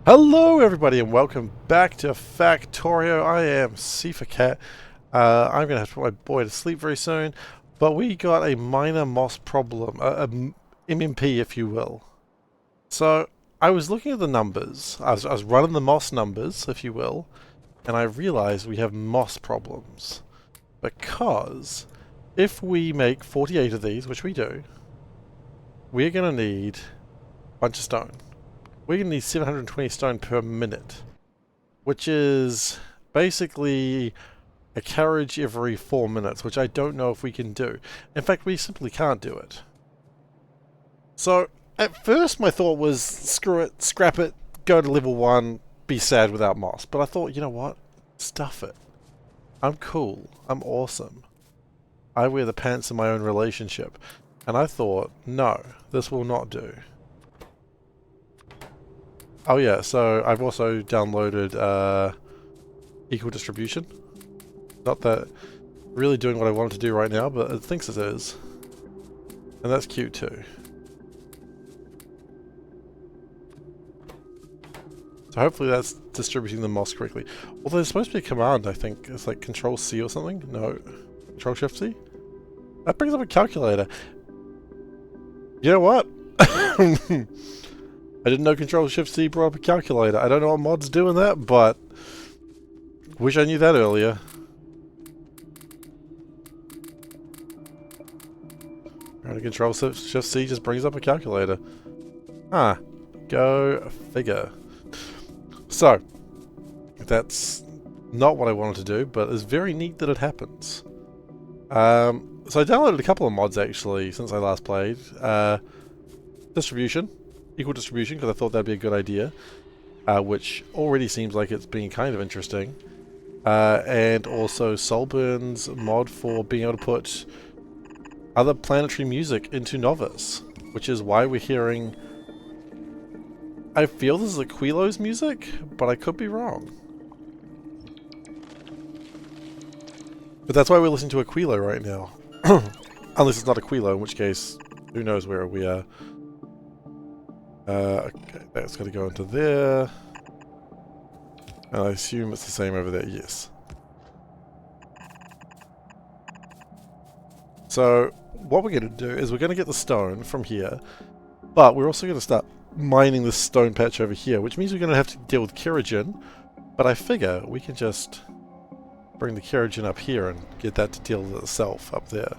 Hello everybody and welcome back to Factorio. I am SeiferKatt. I'm going to have to put my boy to sleep very soon, but we got a minor moss problem, MMP if you will. So I was looking at the numbers, I was running the moss numbers if you will, and I realized we have moss problems. Because if we make 48 of these, which we do, we're going to need a bunch of stone. We're going to need 720 stone per minute, which is basically a carriage every 4 minutes, which I don't know if we can do. In fact, we simply can't do it. So, at first my thought was, screw it, scrap it, go to level 1, be sad without moss. But I thought, you know what? Stuff it. I'm cool. I'm awesome. I wear the pants in my own relationship. And I thought, no, this will not do. Oh yeah, so I've also downloaded equal distribution. Not that really doing what I wanted to do right now, but it thinks it is. And that's cute too. So hopefully that's distributing the moss correctly. Although there's supposed to be a command, I think. It's like Control C or something? No. Control Shift C? That brings up a calculator. You know what? I didn't know Control-Shift-C brought up a calculator. I don't know what mod's doing that, but wish I knew that earlier. Control-Shift-C just brings up a calculator. Ah, go figure. So, that's not what I wanted to do, but it's very neat that it happens. So I downloaded a couple of mods actually since I last played. Distribution. Equal distribution, because I thought that'd be a good idea, which already seems like it's being kind of interesting. And also Solburn's mod for being able to put other planetary music into Novice, which is why we're hearing... I feel this is Aquilo's music, but I could be wrong. But that's why we're listening to Aquilo right now. Unless it's not Aquilo, in which case, who knows where we are. Okay, that's going to go into there. And I assume it's the same over there, yes. So, what we're going to do is we're going to get the stone from here, but we're also going to start mining this stone patch over here, which means we're going to have to deal with Keratin, but I figure we can just bring the Keratin up here and get that to deal with itself up there.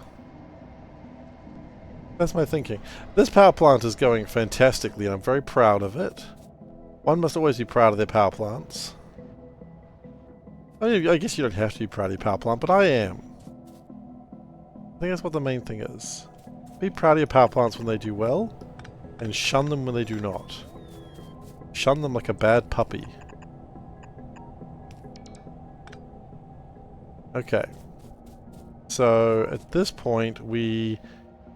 That's my thinking. This power plant is going fantastically and I'm very proud of it. One must always be proud of their power plants. I guess you don't have to be proud of your power plant, but I am. I think that's what the main thing is. Be proud of your power plants when they do well, and shun them when they do not. Shun them like a bad puppy. Okay. So, at this point, we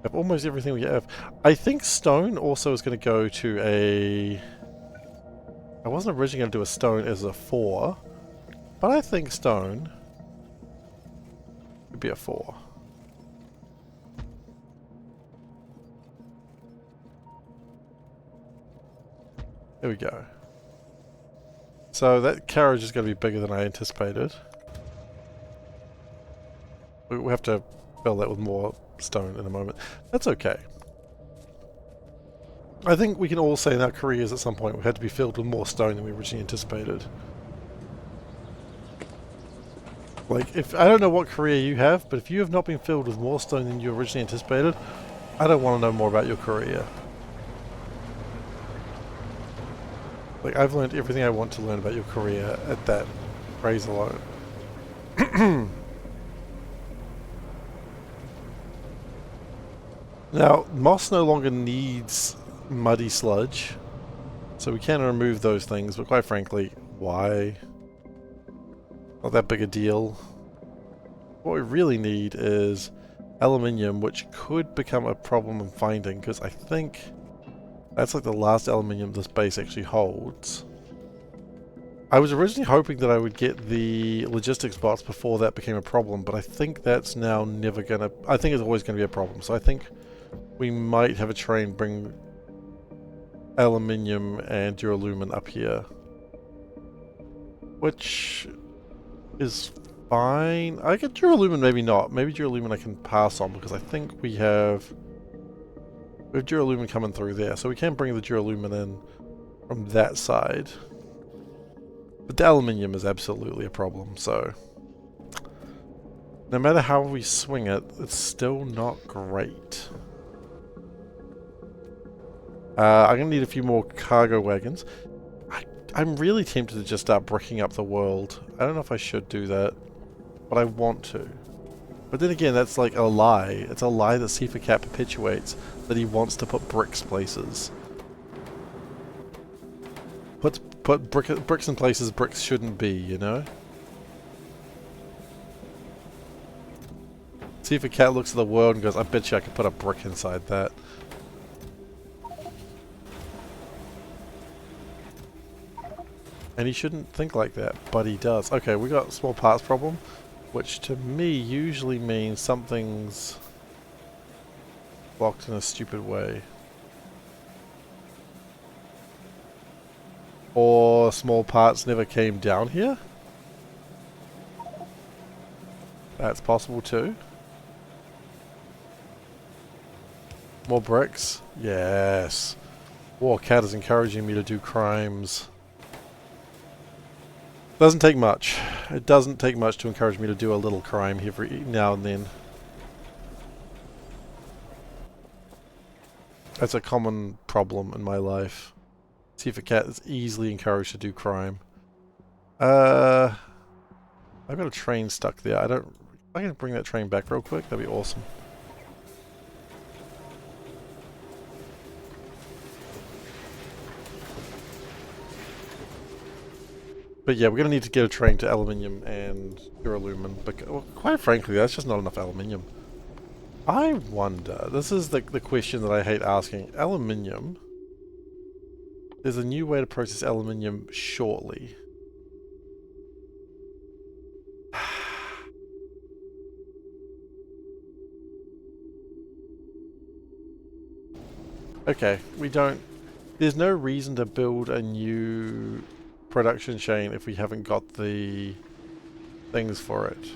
have almost everything we have. I think stone also is going to go to a... I wasn't originally going to do a stone as a 4, but I think stone would be a 4. There we go. So that carriage is going to be bigger than I anticipated. We have to fill that with more stone in a moment. That's okay. I think we can all say in our careers at some point we had to be filled with more stone than we originally anticipated. Like, if I don't know what career you have, but if you have not been filled with more stone than you originally anticipated, I don't want to know more about your career. Like, I've learned everything I want to learn about your career at that phrase alone. Now, moss no longer needs muddy sludge, so we can remove those things, but quite frankly, why? Not that big a deal. What we really need is aluminium, which could become a problem in finding, because I think that's like the last aluminium this base actually holds. I was originally hoping that I would get the logistics bots before that became a problem, but I think that's now never gonna... I think it's always gonna be a problem, so I think we might have a train bring aluminium and duralumin up here. which is fine. I get duralumin, maybe not. Maybe duralumin I can pass on because I think we have duralumin coming through there, so we can bring the duralumin in from that side. But the aluminium is absolutely a problem, so no matter how we swing it, it's still not great. I'm going to need a few more cargo wagons. I'm really tempted to just start bricking up the world. I don't know if I should do that, but I want to. But then again, that's like a lie. It's a lie that SeiferKatt perpetuates, that he wants to put bricks places. Put bricks in places bricks shouldn't be, you know? SeiferKatt looks at the world and goes, I bet you I could put a brick inside that. And he shouldn't think like that, but he does. Okay, we got a small parts problem, which to me usually means something's blocked in a stupid way. Or small parts never came down here? That's possible too. More bricks? Yes. Cat is encouraging me to do crimes. Doesn't take much. It doesn't take much to encourage me to do a little crime every now and then. That's a common problem in my life. SeiferKatt is easily encouraged to do crime. I've got a train stuck there. I can bring that train back real quick. That'd be awesome. But yeah, we're going to need to get a train to aluminium and duralumin. But well, quite frankly, that's just not enough aluminium. I wonder, this is the question that I hate asking. Aluminium. There's a new way to process aluminium shortly. Okay, we don't... There's no reason to build a new production chain if we haven't got the things for it.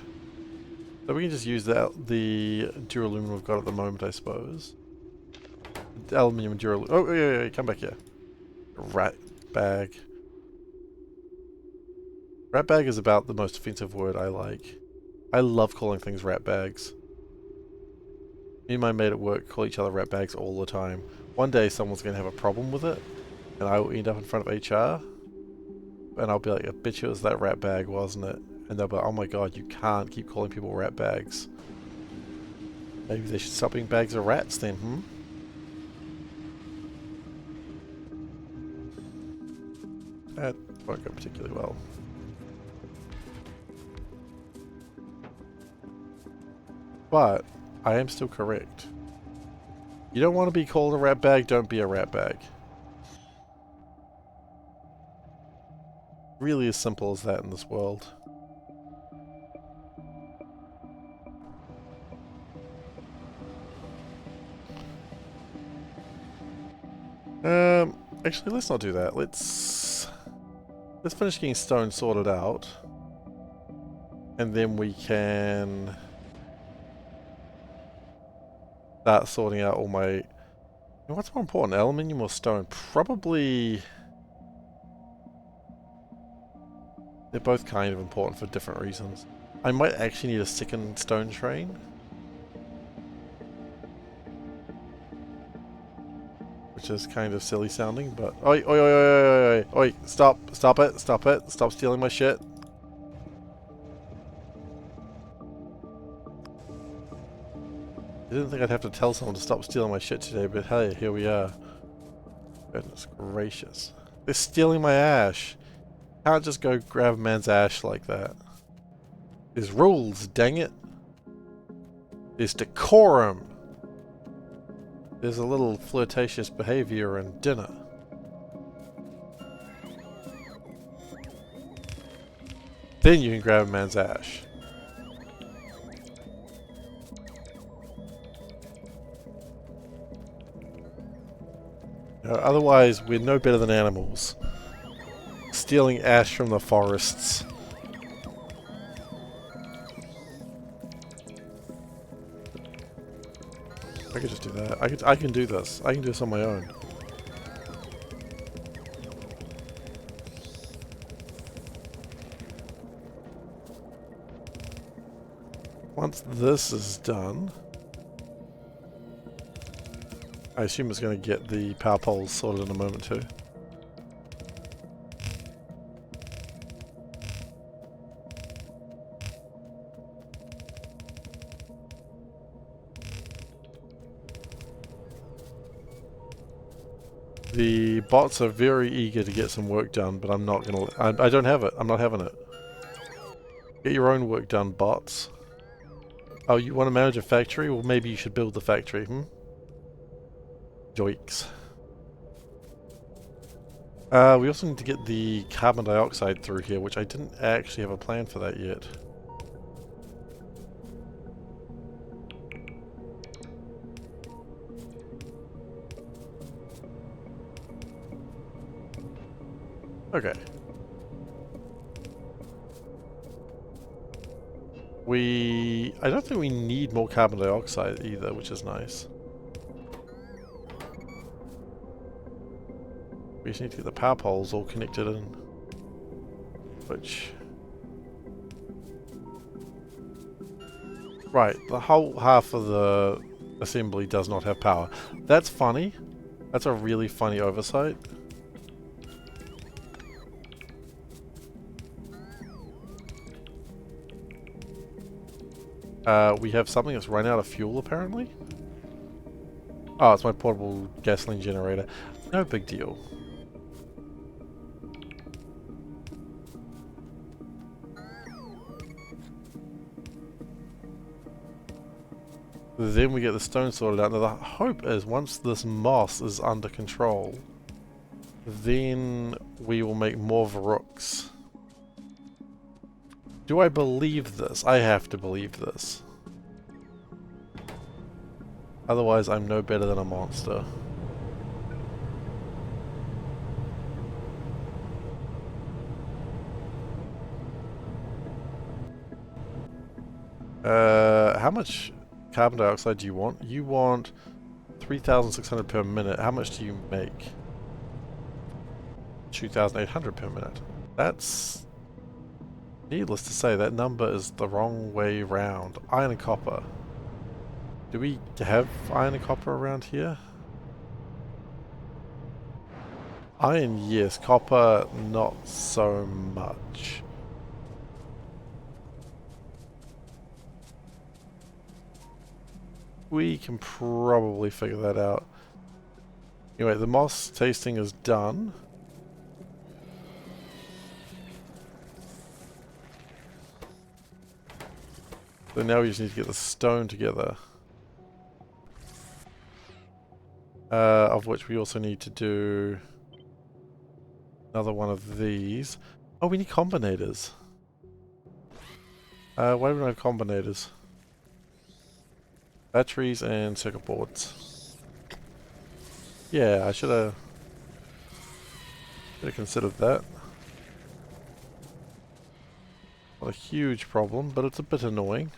So we can just use the duralumin we've got at the moment, I suppose. Aluminium and duralumin. Oh, yeah, come back here. Rat bag. Rat bag is about the most offensive word I like. I love calling things rat bags. Me and my mate at work call each other rat bags all the time. One day someone's going to have a problem with it, and I will end up in front of HR, and I'll be like, I bet you it was that rat bag, wasn't it? And they'll be like, oh my god, you can't keep calling people rat bags. Maybe they should stop being bags of rats then, hmm? That won't go particularly well. But I am still correct. You don't want to be called a rat bag, don't be a rat bag. Really as simple as that in this world. Actually, let's not do that. Let's finish getting stone sorted out, and then we can start sorting out all my... What's more important, aluminium or stone? Probably... They're both kind of important for different reasons. I might actually need a second stone train. Which is kind of silly sounding, but... Oi, oi, oi, oi, oi, oi, stop it, stop stealing my shit. I didn't think I'd have to tell someone to stop stealing my shit today, but hey, here we are. Goodness gracious. They're stealing my ash. Can't just go grab a man's ash like that. There's rules, dang it. There's decorum. There's a little flirtatious behavior in dinner. Then you can grab a man's ash. Otherwise, we're no better than animals. stealing ash from the forests. I could just do that. I can do this. I can do this on my own. Once this is done, I assume it's going to get the power poles sorted in a moment too. The bots are very eager to get some work done, but I'm not gonna. I don't have it. I'm not having it. Get your own work done, bots. Oh, you want to manage a factory? Well, maybe you should build the factory. Yoicks. We also need to get the carbon dioxide through here, which I didn't actually have a plan for that yet. Okay. I don't think we need more carbon dioxide either, which is nice. We just need to get the power poles all connected in. Which... Right, the whole half of the assembly does not have power. That's funny. That's a really funny oversight. We have something that's run out of fuel, apparently. Oh, it's my portable gasoline generator. No big deal. Then we get the stone sorted out. Now the hope is once this moss is under control, then we will make more Varooks. Do I believe this? I have to believe this. Otherwise, I'm no better than a monster. How much carbon dioxide do you want? You want 3,600 per minute. How much do you make? 2,800 per minute. That's... Needless to say, that number is the wrong way round. Iron and copper. Do we have iron and copper around here? Iron, yes. Copper, not so much. We can probably figure that out. Anyway, the moss tasting is done. So now we just need to get the stone together. Of which we also need to do another one of these. Oh, we need combinators. Why do we not have combinators? Batteries and circuit boards. Yeah, I should have considered that. Not a huge problem, but it's a bit annoying.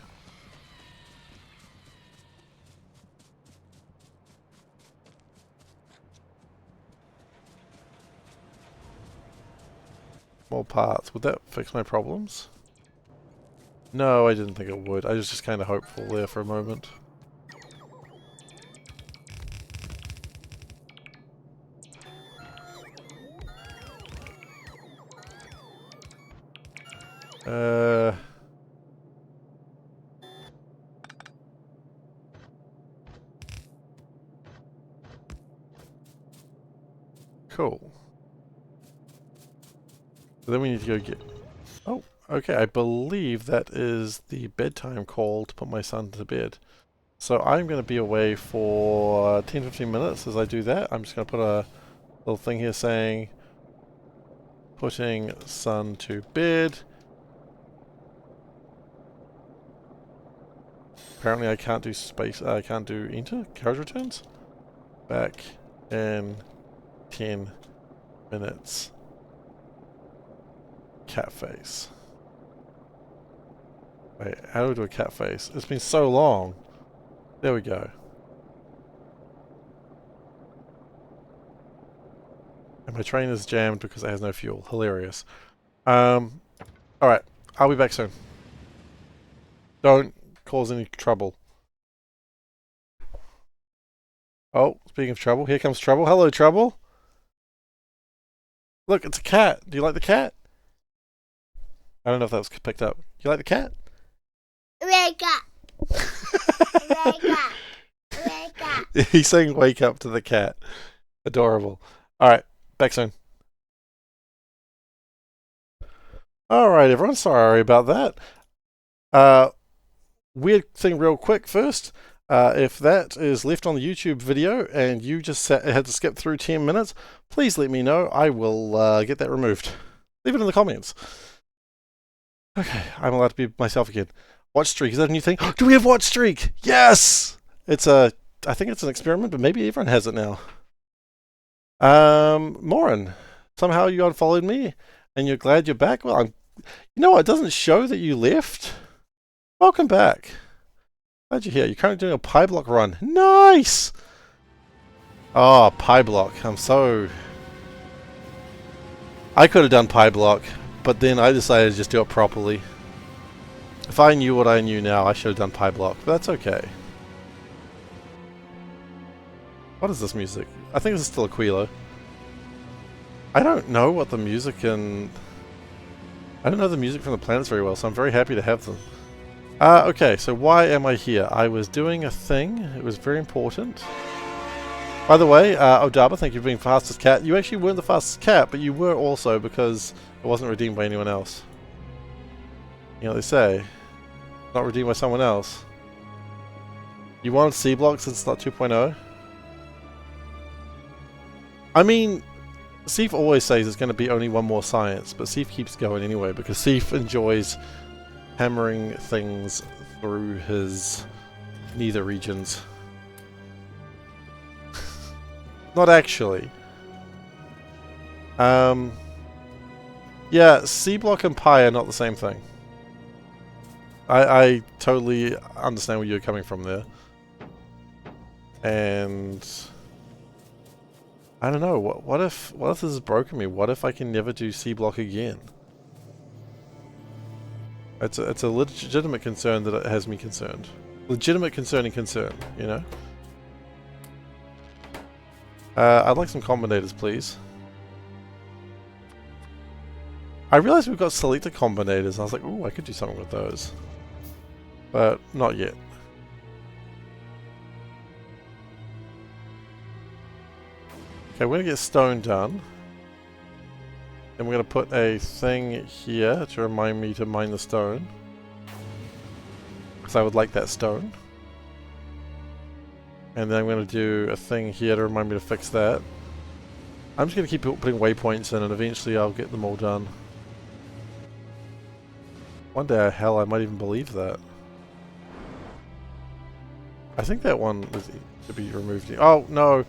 More parts. Would that fix my problems? No, I didn't think it would. I was just kind of hopeful there for a moment. Cool. So then we need to go get... Oh, okay, I believe that is the bedtime call to put my son to bed. So I'm going to be away for 10-15 minutes as I do that. I'm just going to put a little thing here saying, putting son to bed. Apparently I can't do space, I can't do enter, carriage returns. Back in 10 minutes. cat face? Wait, how do we do a cat face? It's been so long. There we go. And my train is jammed because it has no fuel. Hilarious. Alright. I'll be back soon. Don't cause any trouble. Oh, speaking of trouble, here comes trouble. Hello, trouble. Look, it's a cat. Do you like the cat? I don't know if that was picked up. Do you like the cat? Wake up. Wake up. Wake up. He's saying wake up to the cat. Adorable. Alright, back soon. Alright, everyone. Sorry about that. Weird thing real quick first. If that is left on the YouTube video and you just had to skip through 10 minutes, please let me know. I will get that removed. Leave it in the comments. Okay, I'm allowed to be myself again. Watch streak, is that a new thing? Do we have watch streak? Yes! I think it's an experiment, but maybe everyone has it now. Morin, somehow you unfollowed me and you're glad you're back? Well, you know what, it doesn't show that you left. Welcome back. Glad you're here. You're currently doing a Py block run. Nice! Oh, Py block. I could have done Py block, but then I decided to just do it properly. If I knew what I knew now, I should have done Py block, but that's okay. What is this music? I think this is still Aquilo. I don't know what the music and... I don't know the music from the planets very well, so I'm very happy to have them. Okay, so why am I here? I was doing a thing. It was very important. By the way, Odaba, thank you for being fastest cat. You actually weren't the fastest cat, but you were also because it wasn't redeemed by anyone else. You know what they say? Not redeemed by someone else. You wanted C block since it's not 2.0? I mean, Seif always says it's going to be only one more science, but Seif keeps going anyway because Seif enjoys hammering things through his nether regions. Not actually. Yeah, C block and Pi are not the same thing. I totally understand where you're coming from there. And I don't know, what if this has broken me? What if I can never do C block again? It's a legitimate concern that it has me concerned. Legitimate concerning concern, you know? I'd like some combinators, please. I realized we've got selector combinators, and I was like, ooh, I could do something with those. But not yet. Okay, we're going to get stone done. Then we're going to put a thing here to remind me to mine the stone. Because I would like that stone. And then I'm going to do a thing here to remind me to fix that. I'm just going to keep putting waypoints in and eventually I'll get them all done. One day, hell, I might even believe that. I think that one should be removed. Oh, no.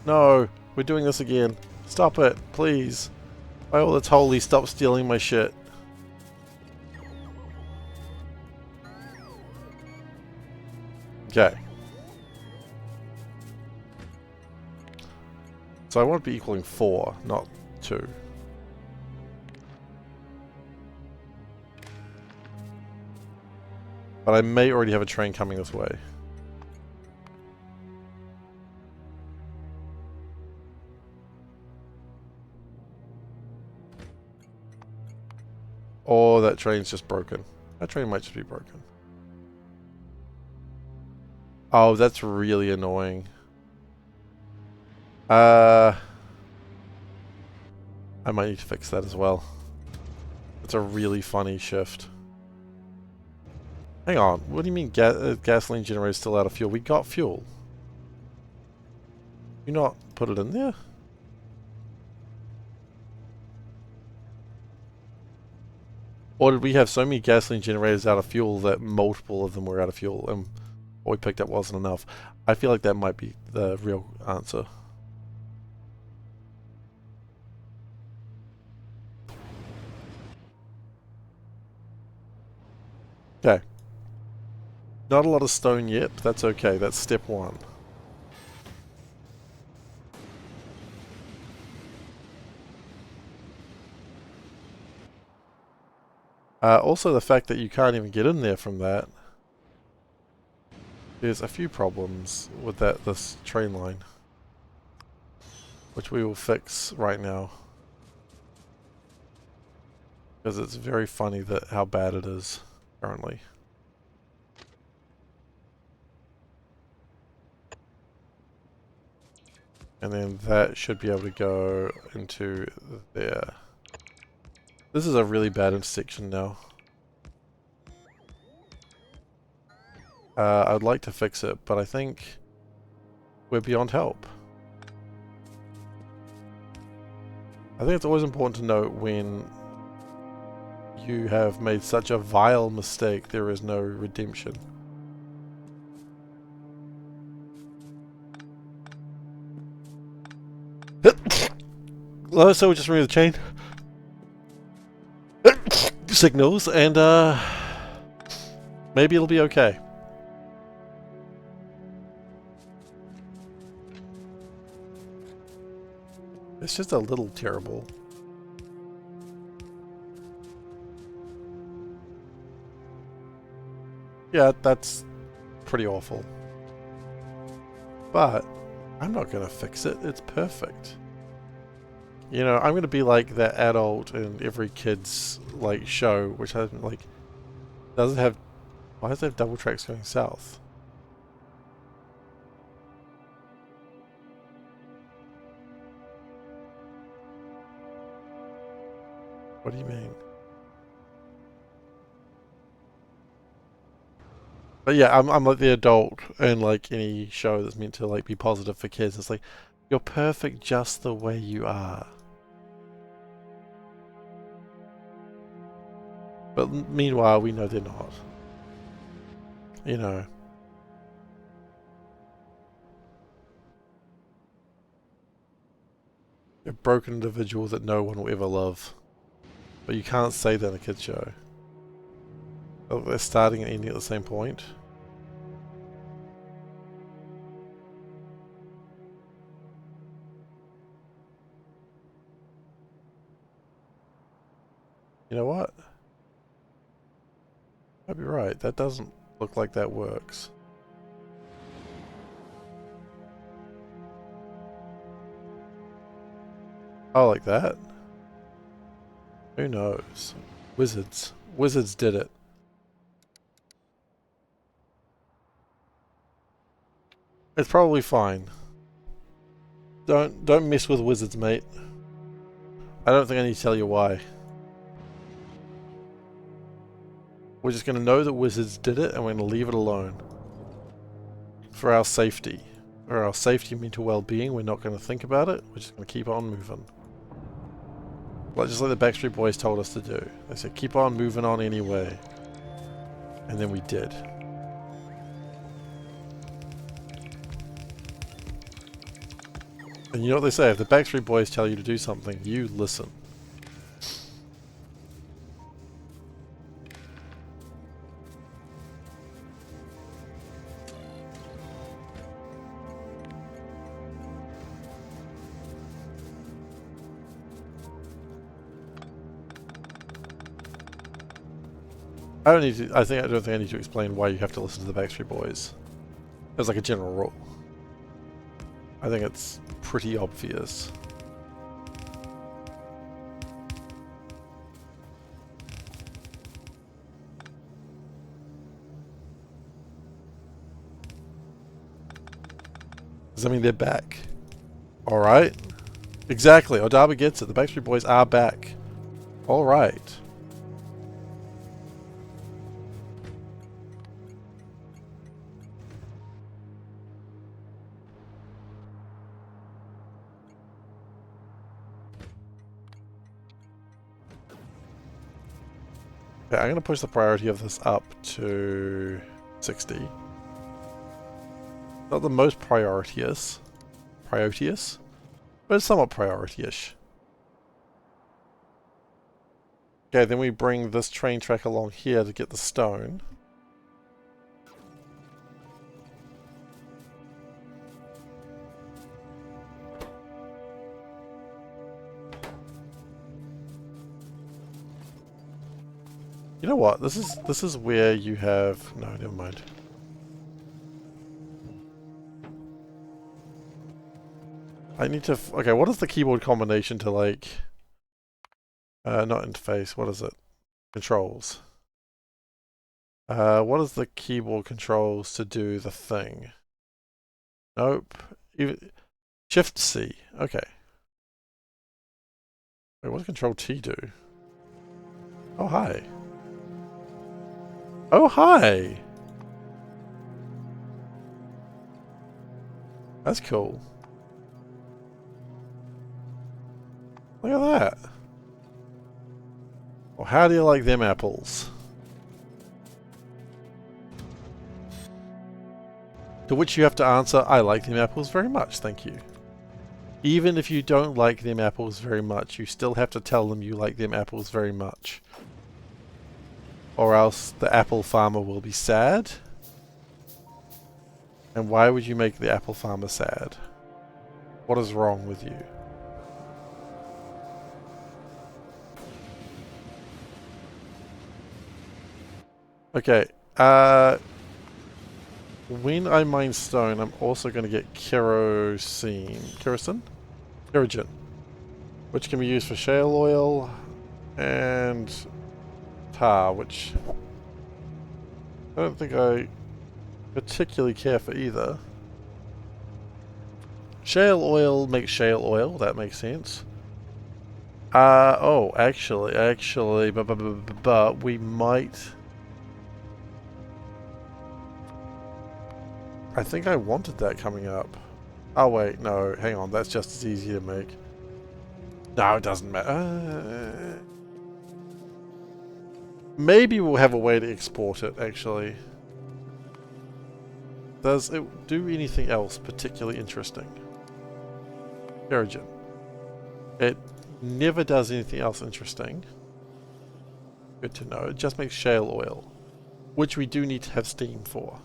No. We're doing this again. Stop it, please. By all that's holy, stop stealing my shit. Okay. So I want to be equaling 4, not 2. But I may already have a train coming this way. Or that train's just broken. That train might just be broken. Oh, that's really annoying. I might need to fix that as well. It's a really funny shift. Hang on, what do you mean gasoline generator is still out of fuel? We got fuel. You not put it in there? Or did we have so many gasoline generators out of fuel that multiple of them were out of fuel and what we picked up wasn't enough? I feel like that might be the real answer. Not a lot of stone yet, but that's okay. That's step one. Also, the fact that you can't even get in there from that. There's a few problems with this train line, which we will fix right now. Because it's very funny that how bad it is currently. And then that should be able to go into there. This is a really bad intersection now. I'd like to fix it, but I think we're beyond help. I think it's always important to note when you have made such a vile mistake, there is no redemption. So we'll just remove the chain signals and maybe it'll be okay. It's just a little terrible. Yeah, that's pretty awful. But I'm not gonna fix it. It's perfect. You know, I'm gonna be like that adult in every kid's like show, which has like doesn't have. Why does it have double tracks going south? What do you mean? But yeah, I'm like the adult in like any show that's meant to like be positive for kids. It's like you're perfect just the way you are. But meanwhile, we know they're not. You know. They're broken individuals that no one will ever love. But you can't say that in a kid's show. Oh, they're starting and ending at the same point. You know what? I'd be right. That doesn't look like that works. Oh, like that? Who knows? Wizards. Wizards did it. It's probably fine. Don't mess with wizards, mate. I don't think I need to tell you why. We're just going to know that wizards did it and we're going to leave it alone. For our safety. For our safety and mental well-being, we're not going to think about it. We're just going to keep on moving. Just like the Backstreet Boys told us to do. They said keep on moving on anyway. And then we did. And you know what they say, if the Backstreet Boys tell you to do something, you listen. I don't think I need to explain why you have to listen to the Backstreet Boys. As like a general rule. I think it's pretty obvious. Does that mean they're back? Alright. Exactly, Odaba gets it. The Backstreet Boys are back. Alright. Okay, I'm going to push the priority of this up to 60. Not the most priority-ish, but it's somewhat priority-ish. Okay, then we bring this train track along here to get the stone. You know what? This is where you have... No, never mind. I need to... Okay, what is the keyboard combination to like... not interface, what is it? Controls. What is the keyboard controls to do the thing? Nope. Even... Shift C. Okay. Wait, what does Control T do? Oh, hi. Oh, hi! That's cool. Look at that. Well, how do you like them apples? To which you have to answer, I like them apples very much, thank you. Even if you don't like them apples very much, you still have to tell them you like them apples very much. Or else the apple farmer will be sad. And why would you make the apple farmer sad? What is wrong with you? Okay, when I mine stone, I'm also going to get kerosene, which can be used for shale oil and tar, which I don't think I particularly care for either. Shale oil makes shale oil, that makes sense. Oh, actually, but we might... I think I wanted that coming up. Oh wait, no, hang on, that's just as easy to make. No, it doesn't matter. Maybe we'll have a way to export it, actually. Does it do anything else particularly interesting? Kerogen. It never does anything else interesting. Good to know. It just makes shale oil, which we do need to have steam for.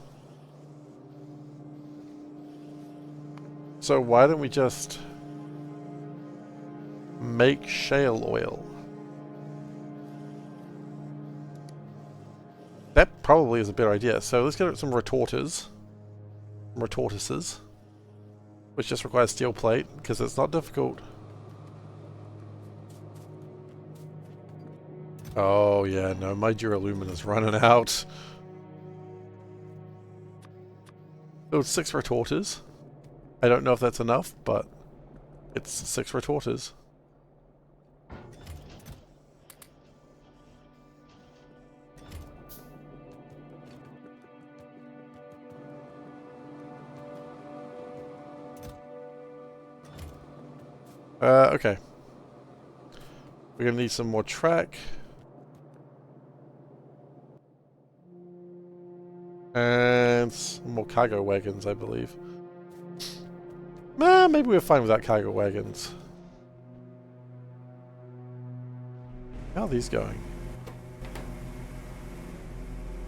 So why don't we just make shale oil? That probably is a better idea. So let's get some retortices, which just requires steel plate because it's not difficult. Oh yeah, no, my duralumin is running out. Build 6 retorters. I don't know if that's enough, but it's 6 retorters. Okay. We're gonna need some more track. And some more cargo wagons, I believe. Maybe we're fine without cargo wagons. How are these going?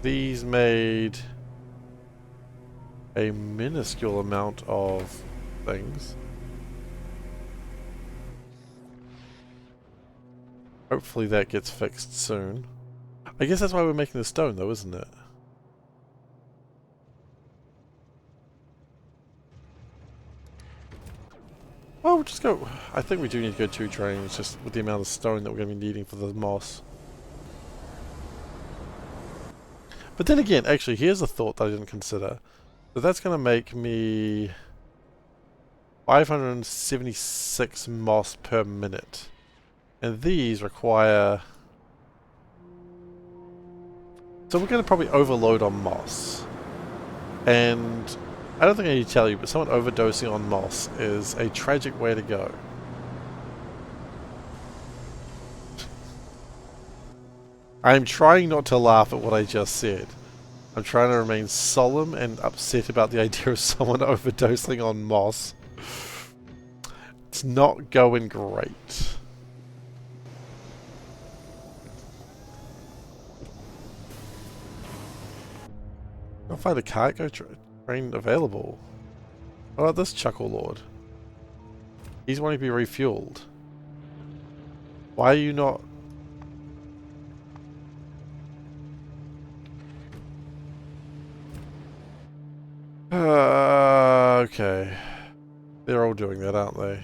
These made a minuscule amount of things. Hopefully that gets fixed soon. I guess that's why we're making the stone though, isn't it? Oh, we'll just go... I think we do need to go 2 trains, just with the amount of stone that we're going to be needing for the moss. But then again, actually, here's a thought that I didn't consider. So that's going to make me 576 moss per minute. And these require... So we're going to probably overload on moss. And... I don't think I need to tell you, but someone overdosing on moss is a tragic way to go. I'm trying not to laugh at what I just said. I'm trying to remain solemn and upset about the idea of someone overdosing on moss. It's not going great. I'll find a cargo train available. What about this Chuckle Lord? He's wanting to be refueled. Why are you not... Okay. They're all doing that, aren't they?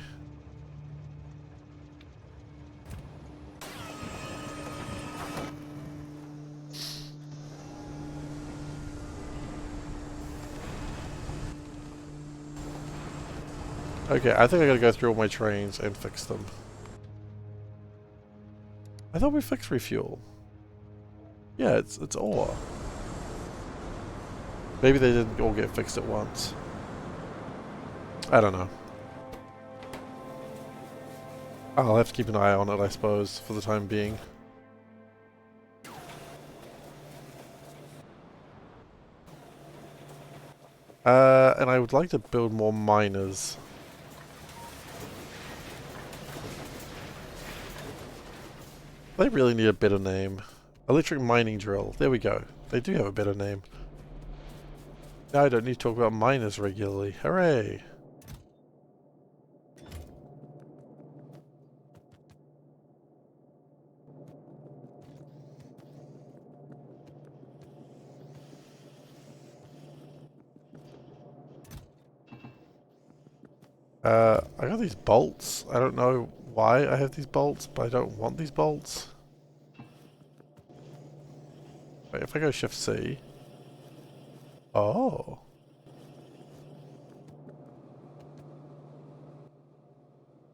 Okay, I think I gotta go through all my trains and fix them. I thought we fixed refuel. Yeah, it's ore. Maybe they didn't all get fixed at once. I don't know. I'll have to keep an eye on it, I suppose, for the time being. And I would like to build more miners. They really need a better name. Electric mining drill. There we go. They do have a better name. Now I don't need to talk about miners regularly. Hooray! I got these bolts. I don't know why I have these bolts, but I don't want these bolts. Wait, if I go Shift C. Oh.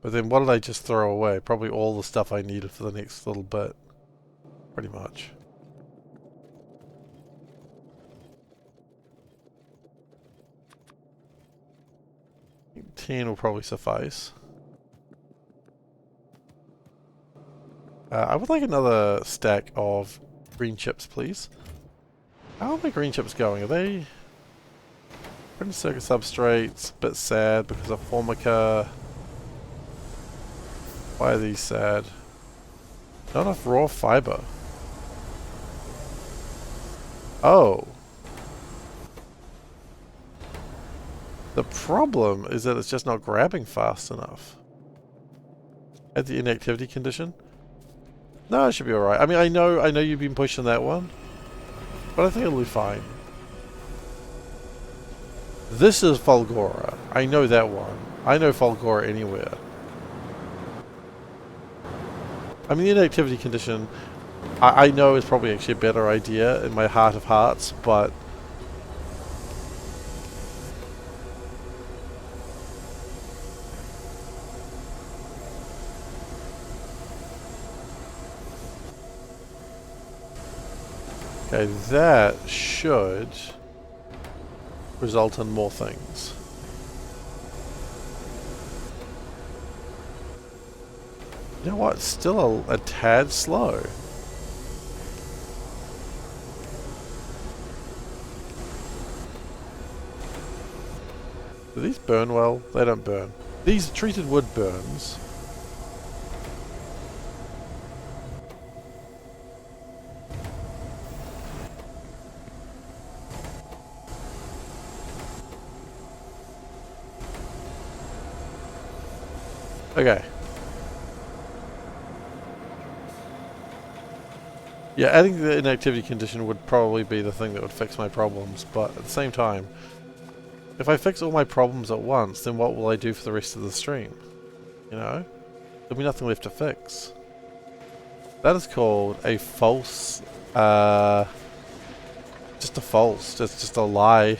But then what did I just throw away? Probably all the stuff I needed for the next little bit. Pretty much. I think 10 will probably suffice. I would like another stack of green chips, please. How are my green chips going? Are they... Printed circuit substrates, bit sad because of Formica. Why are these sad? Not enough raw fiber. Oh. The problem is that it's just not grabbing fast enough. At the inactivity condition? No, it should be alright. I mean, I know you've been pushing that one, but I think it'll be fine. This is Fulgora. I know that one. I know Fulgora anywhere. I mean, the inactivity condition, I know is probably actually a better idea in my heart of hearts, but... Okay, that should result in more things. You know what? It's still a tad slow. Do these burn well? They don't burn. These treated wood burns. Okay. Yeah, adding the inactivity condition would probably be the thing that would fix my problems, but at the same time, if I fix all my problems at once, then what will I do for the rest of the stream? You know? There'll be nothing left to fix. That is called a false, just a false, just a lie.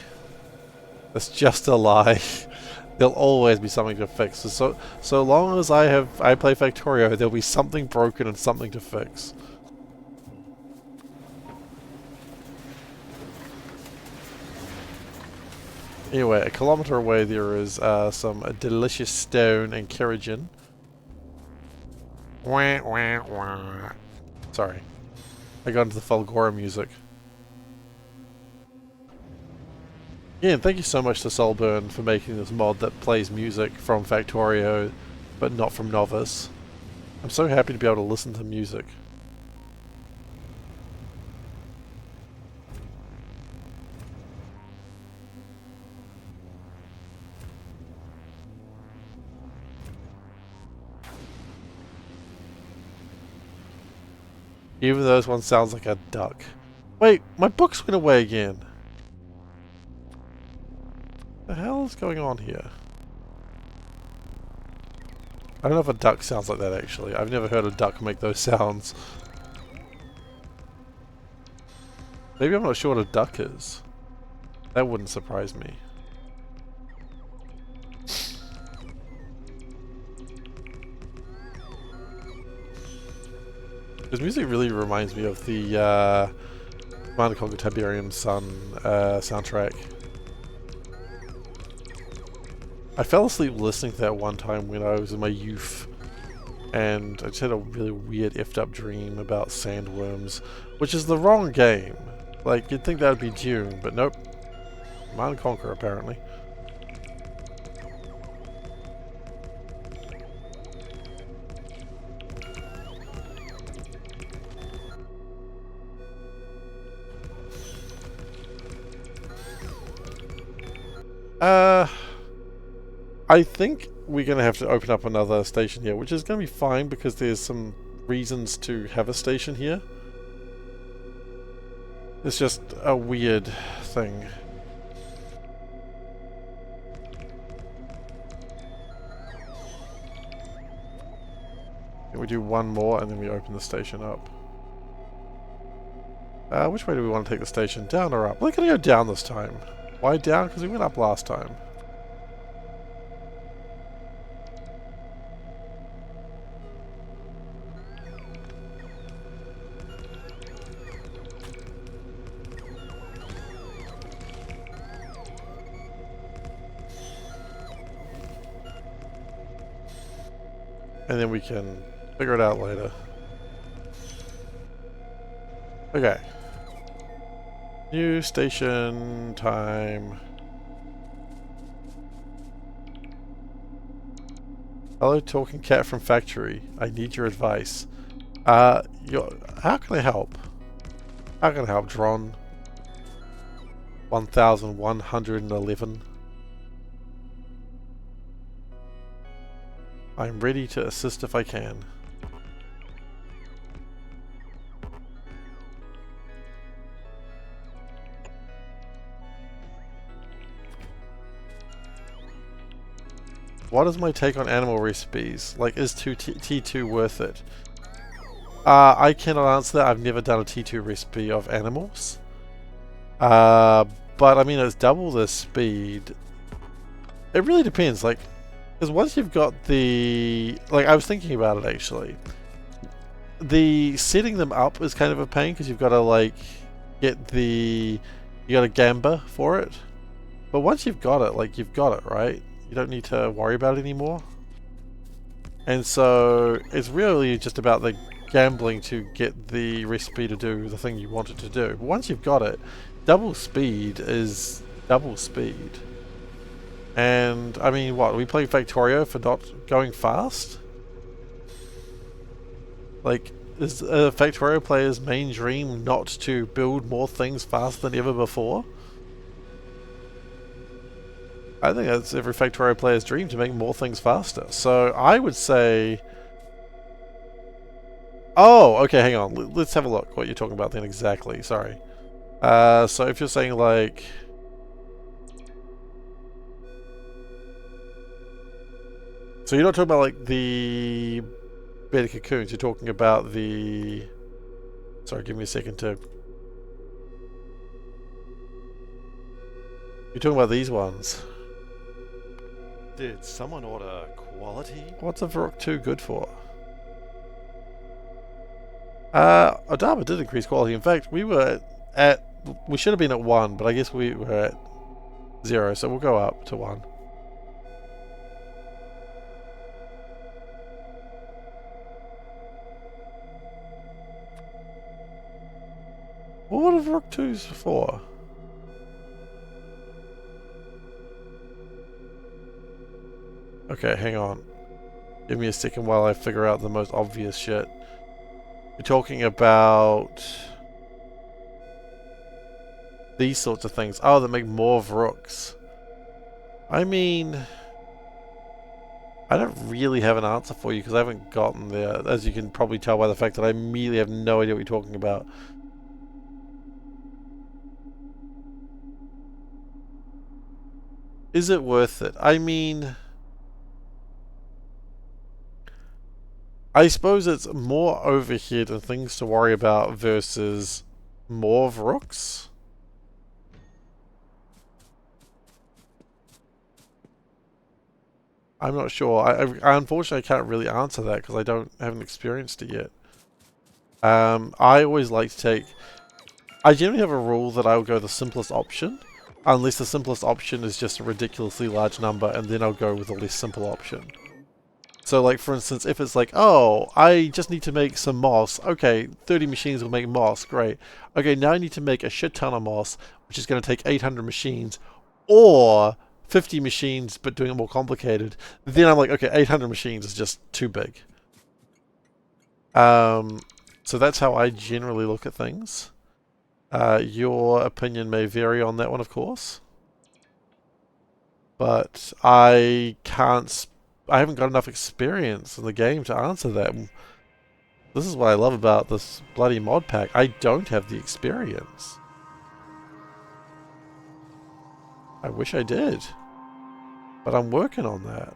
It's just a lie. There'll always be something to fix. So long as I play Factorio, there'll be something broken and something to fix. Anyway, a kilometer away there is some delicious stone and kerosene. Wah, wah, wah. Sorry. I got into the Fulgora music. Yeah, and thank you so much to Solburn for making this mod that plays music from Factorio, but not from Novice. I'm so happy to be able to listen to music. Even though this one sounds like a duck. Wait, my books went away again. The hell is going on here? I don't know if a duck sounds like that actually. I've never heard a duck make those sounds. Maybe I'm not sure what a duck is. That wouldn't surprise me. This music really reminds me of the Command & Conquer Tiberium Sun soundtrack. I fell asleep listening to that one time when I was in my youth, and I just had a really weird effed up dream about sandworms, which is the wrong game. Like, you'd think that would be Dune, but nope. Command & Conquer, apparently. I think we're going to have to open up another station here, which is going to be fine because there's some reasons to have a station here. It's just a weird thing. We do one more and then we open the station up. Which way do we want to take the station? Down or up? We're going to go down this time. Why down? Because we went up last time. And then we can figure it out later. Okay. New station time. Hello, talking cat from Factory. I need your advice. How can I help? How can I help, Dron? 1111. I'm ready to assist if I can. What is my take on animal recipes? Like, is T2 worth it? I cannot answer that. I've never done a T2 recipe of animals. But I mean, it's double the speed. It really depends. Like, because once you've got the... Like, I was thinking about it, actually. The setting them up is kind of a pain, because you've got to, like, get the... You got to gamba for it. But once you've got it, like, you've got it, right? You don't need to worry about it anymore. And so, it's really just about the gambling to get the recipe to do the thing you want it to do. But once you've got it, double speed is double speed. And, I mean, what? Are we playing Factorio for not going fast? Like, is a Factorio player's main dream not to build more things faster than ever before? I think that's every Factorio player's dream, to make more things faster. So, I would say... Oh, okay, hang on. Let's have a look what you're talking about then exactly. Sorry. So if you're saying, like... So you're not talking about, like, the better cocoons, you're talking about the... Sorry, give me a second to... You're talking about these ones. Did someone order quality? What's a Varrock 2 good for? Odama did increase quality. In fact, we were at... We should have been at 1, but I guess we were at 0, so we'll go up to 1. What are Varrock 2s for? Okay, hang on. Give me a second while I figure out the most obvious shit. We're talking about these sorts of things. Oh, that make more Varrocks. I mean, I don't really have an answer for you because I haven't gotten there, as you can probably tell by the fact that I immediately have no idea what you're talking about. Is it worth it? I mean, I suppose it's more overhead and things to worry about versus more of rooks. I'm not sure. I unfortunately can't really answer that because haven't experienced it yet. I always like to take. I generally have a rule that I'll go the simplest option, unless the simplest option is just a ridiculously large number, and then I'll go with the less simple option. So, like, for instance, if it's like, oh, I just need to make some moss. Okay, 30 machines will make moss. Great. Okay, now I need to make a shit ton of moss, which is going to take 800 machines, or 50 machines, but doing it more complicated. Then I'm like, okay, 800 machines is just too big. So that's how I generally look at things. Your opinion may vary on that one, of course. But I haven't got enough experience in the game to answer that. This is what I love about this bloody mod pack. I don't have the experience. I wish I did. But I'm working on that.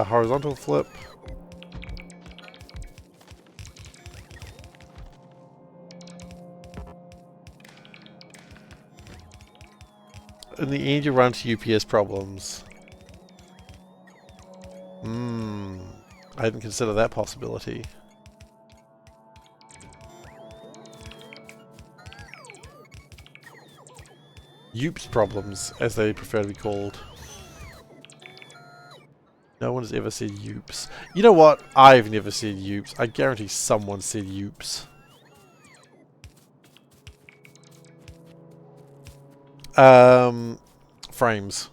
Horizontal flip. In the end, you run into UPS problems. I didn't consider that possibility. UPS problems, as they prefer to be called. No one has ever said UPS. You know what? I've never said UPS. I guarantee someone said UPS. Frames.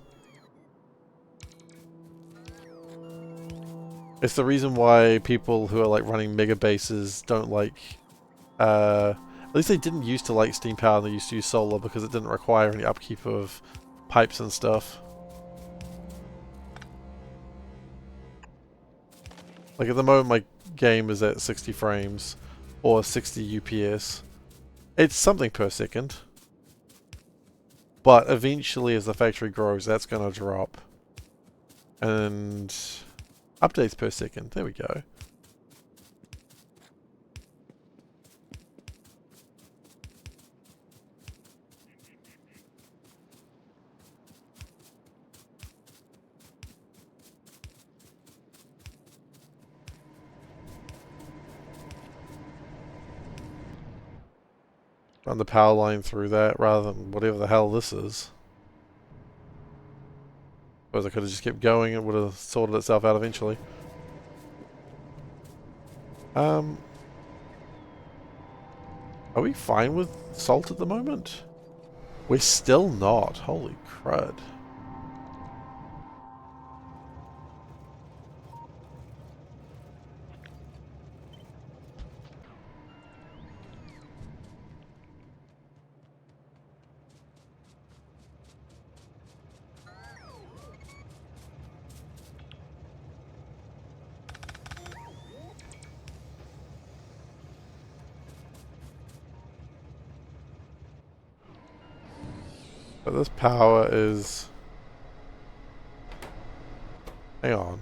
It's the reason why people who are like running mega bases don't like, at least they didn't used to like steam power and they used to use solar because it didn't require any upkeep of pipes and stuff. Like at the moment my game is at 60 frames or 60 UPS. It's something per second. But eventually as the factory grows that's going to drop. And updates per second. There we go. Run the power line through that rather than whatever the hell this is. Suppose I could have just kept going and would have sorted itself out eventually. Are we fine with salt at the moment? We're still not. Holy crud. But this power is... Hang on.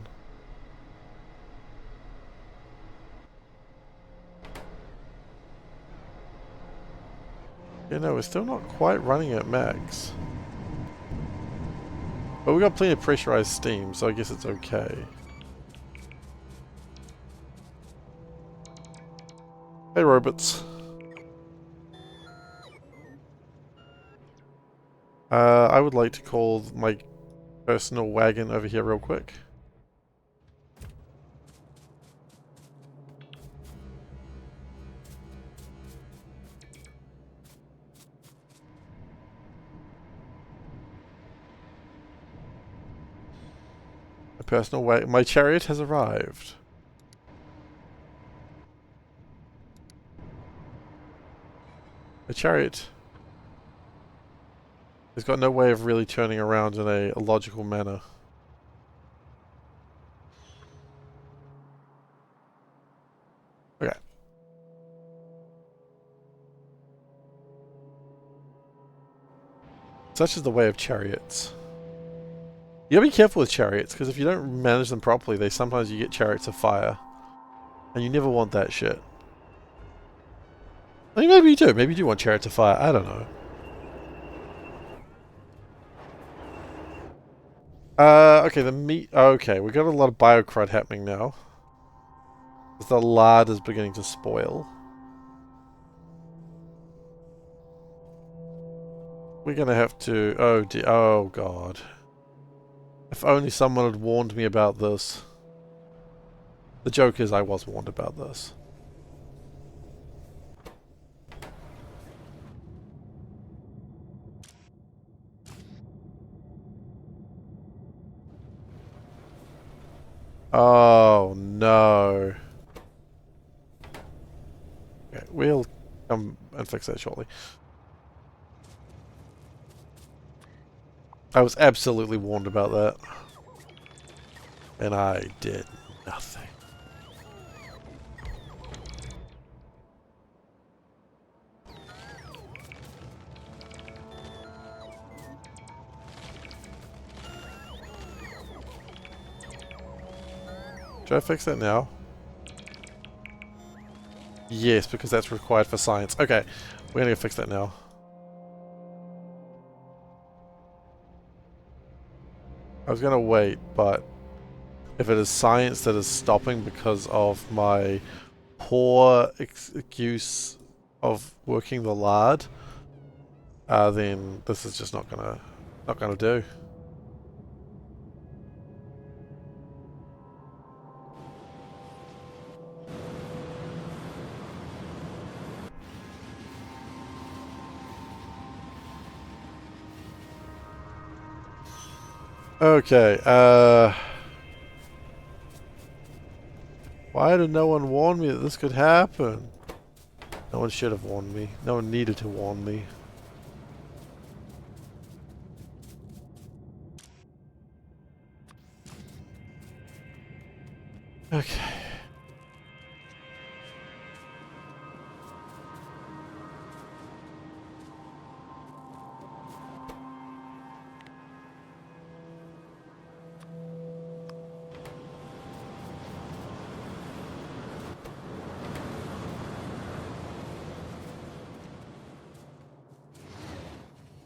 Yeah, no, we're still not quite running at max. But we've got plenty of pressurized steam, so I guess it's okay. Hey, robots. I would like to call my personal wagon over here real quick. My personal wagon. My chariot has arrived. The chariot has got no way of really turning around in a logical manner. Okay. Such is the way of chariots. You gotta be careful with chariots, because if you don't manage them properly, sometimes you get chariots of fire. And you never want that shit. I mean, maybe you do. Maybe you do want chariots of fire. I don't know. Okay, the meat... Okay, we got a lot of biocrud happening now. As the lard is beginning to spoil. We're gonna have to... Oh dear. Oh god. If only someone had warned me about this. The joke is I was warned about this. Oh no. Okay, we'll come and fix that shortly. I was absolutely warned about that. And I did nothing. Should I fix that now? Yes, because that's required for science. Okay, we're gonna go fix that now. I was gonna wait, but if it is science that is stopping because of my poor excuse of working the lard, then this is just not gonna do. Okay, why did no one warn me that this could happen? No one should have warned me. No one needed to warn me. Okay.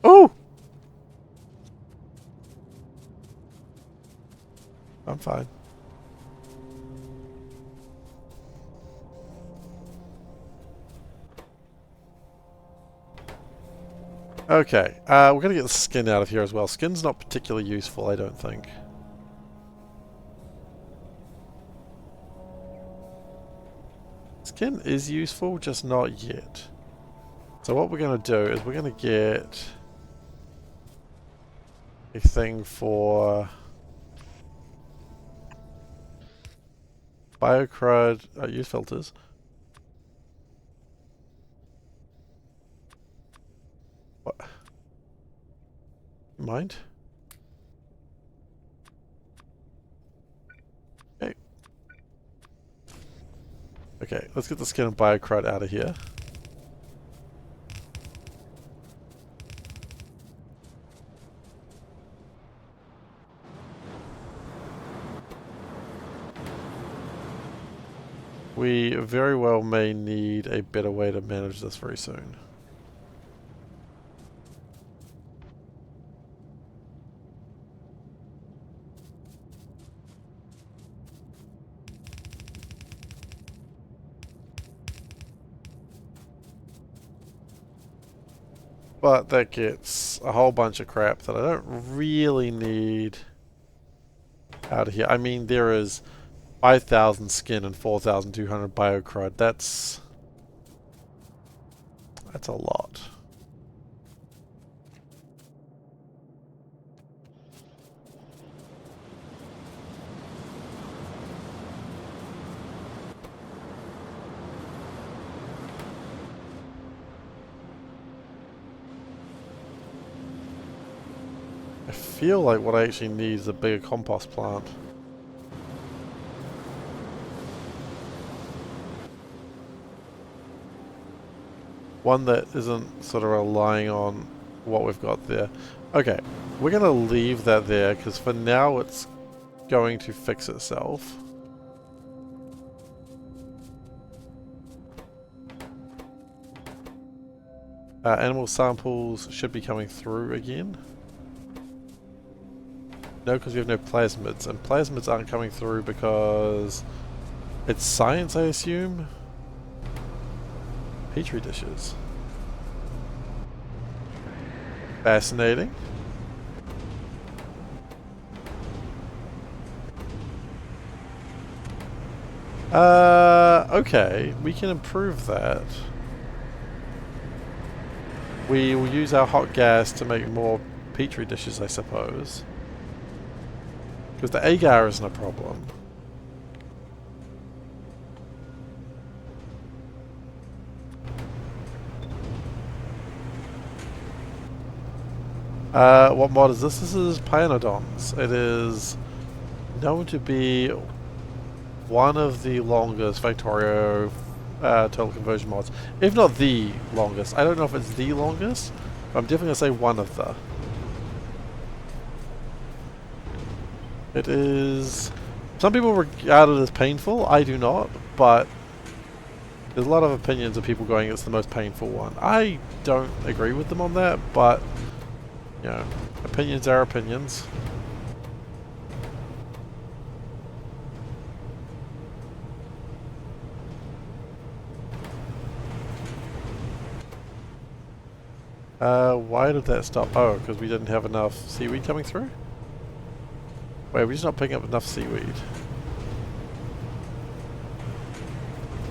Oh! I'm fine. Okay, we're gonna get the skin out of here as well. Skin's not particularly useful, I don't think. Skin is useful, just not yet. So what we're gonna do is we're gonna get a thing for biocrud, use filters. What? Mind? Okay. Okay, let's get the skin and biocrud out of here. We very well may need a better way to manage this very soon. But that gets a whole bunch of crap that I don't really need out of here. I mean, there is 5,000 skin and 4,200 biocrud. That's a lot. feel like what I actually need is a bigger compost plant. One that isn't sort of relying on what we've got there. Okay, we're going to leave that there because for now it's going to fix itself. Animal samples should be coming through again. No, because we have no plasmids, and plasmids aren't coming through because it's science, I assume? Petri dishes. Fascinating. Okay, we can improve that. We will use our hot gas to make more petri dishes, I suppose. Because the agar isn't a problem. What mod is this? This is Pyanodons. It is known to be one of the longest Factorio total conversion mods. If not the longest. I don't know if it's the longest, but I'm definitely going to say one of the. It is... Some people regard it as painful. I do not, but there's a lot of opinions of people going it's the most painful one. I don't agree with them on that, but you know, opinions are opinions. Why did that stop? Oh, because we didn't have enough seaweed coming through? Wait, we're just not picking up enough seaweed.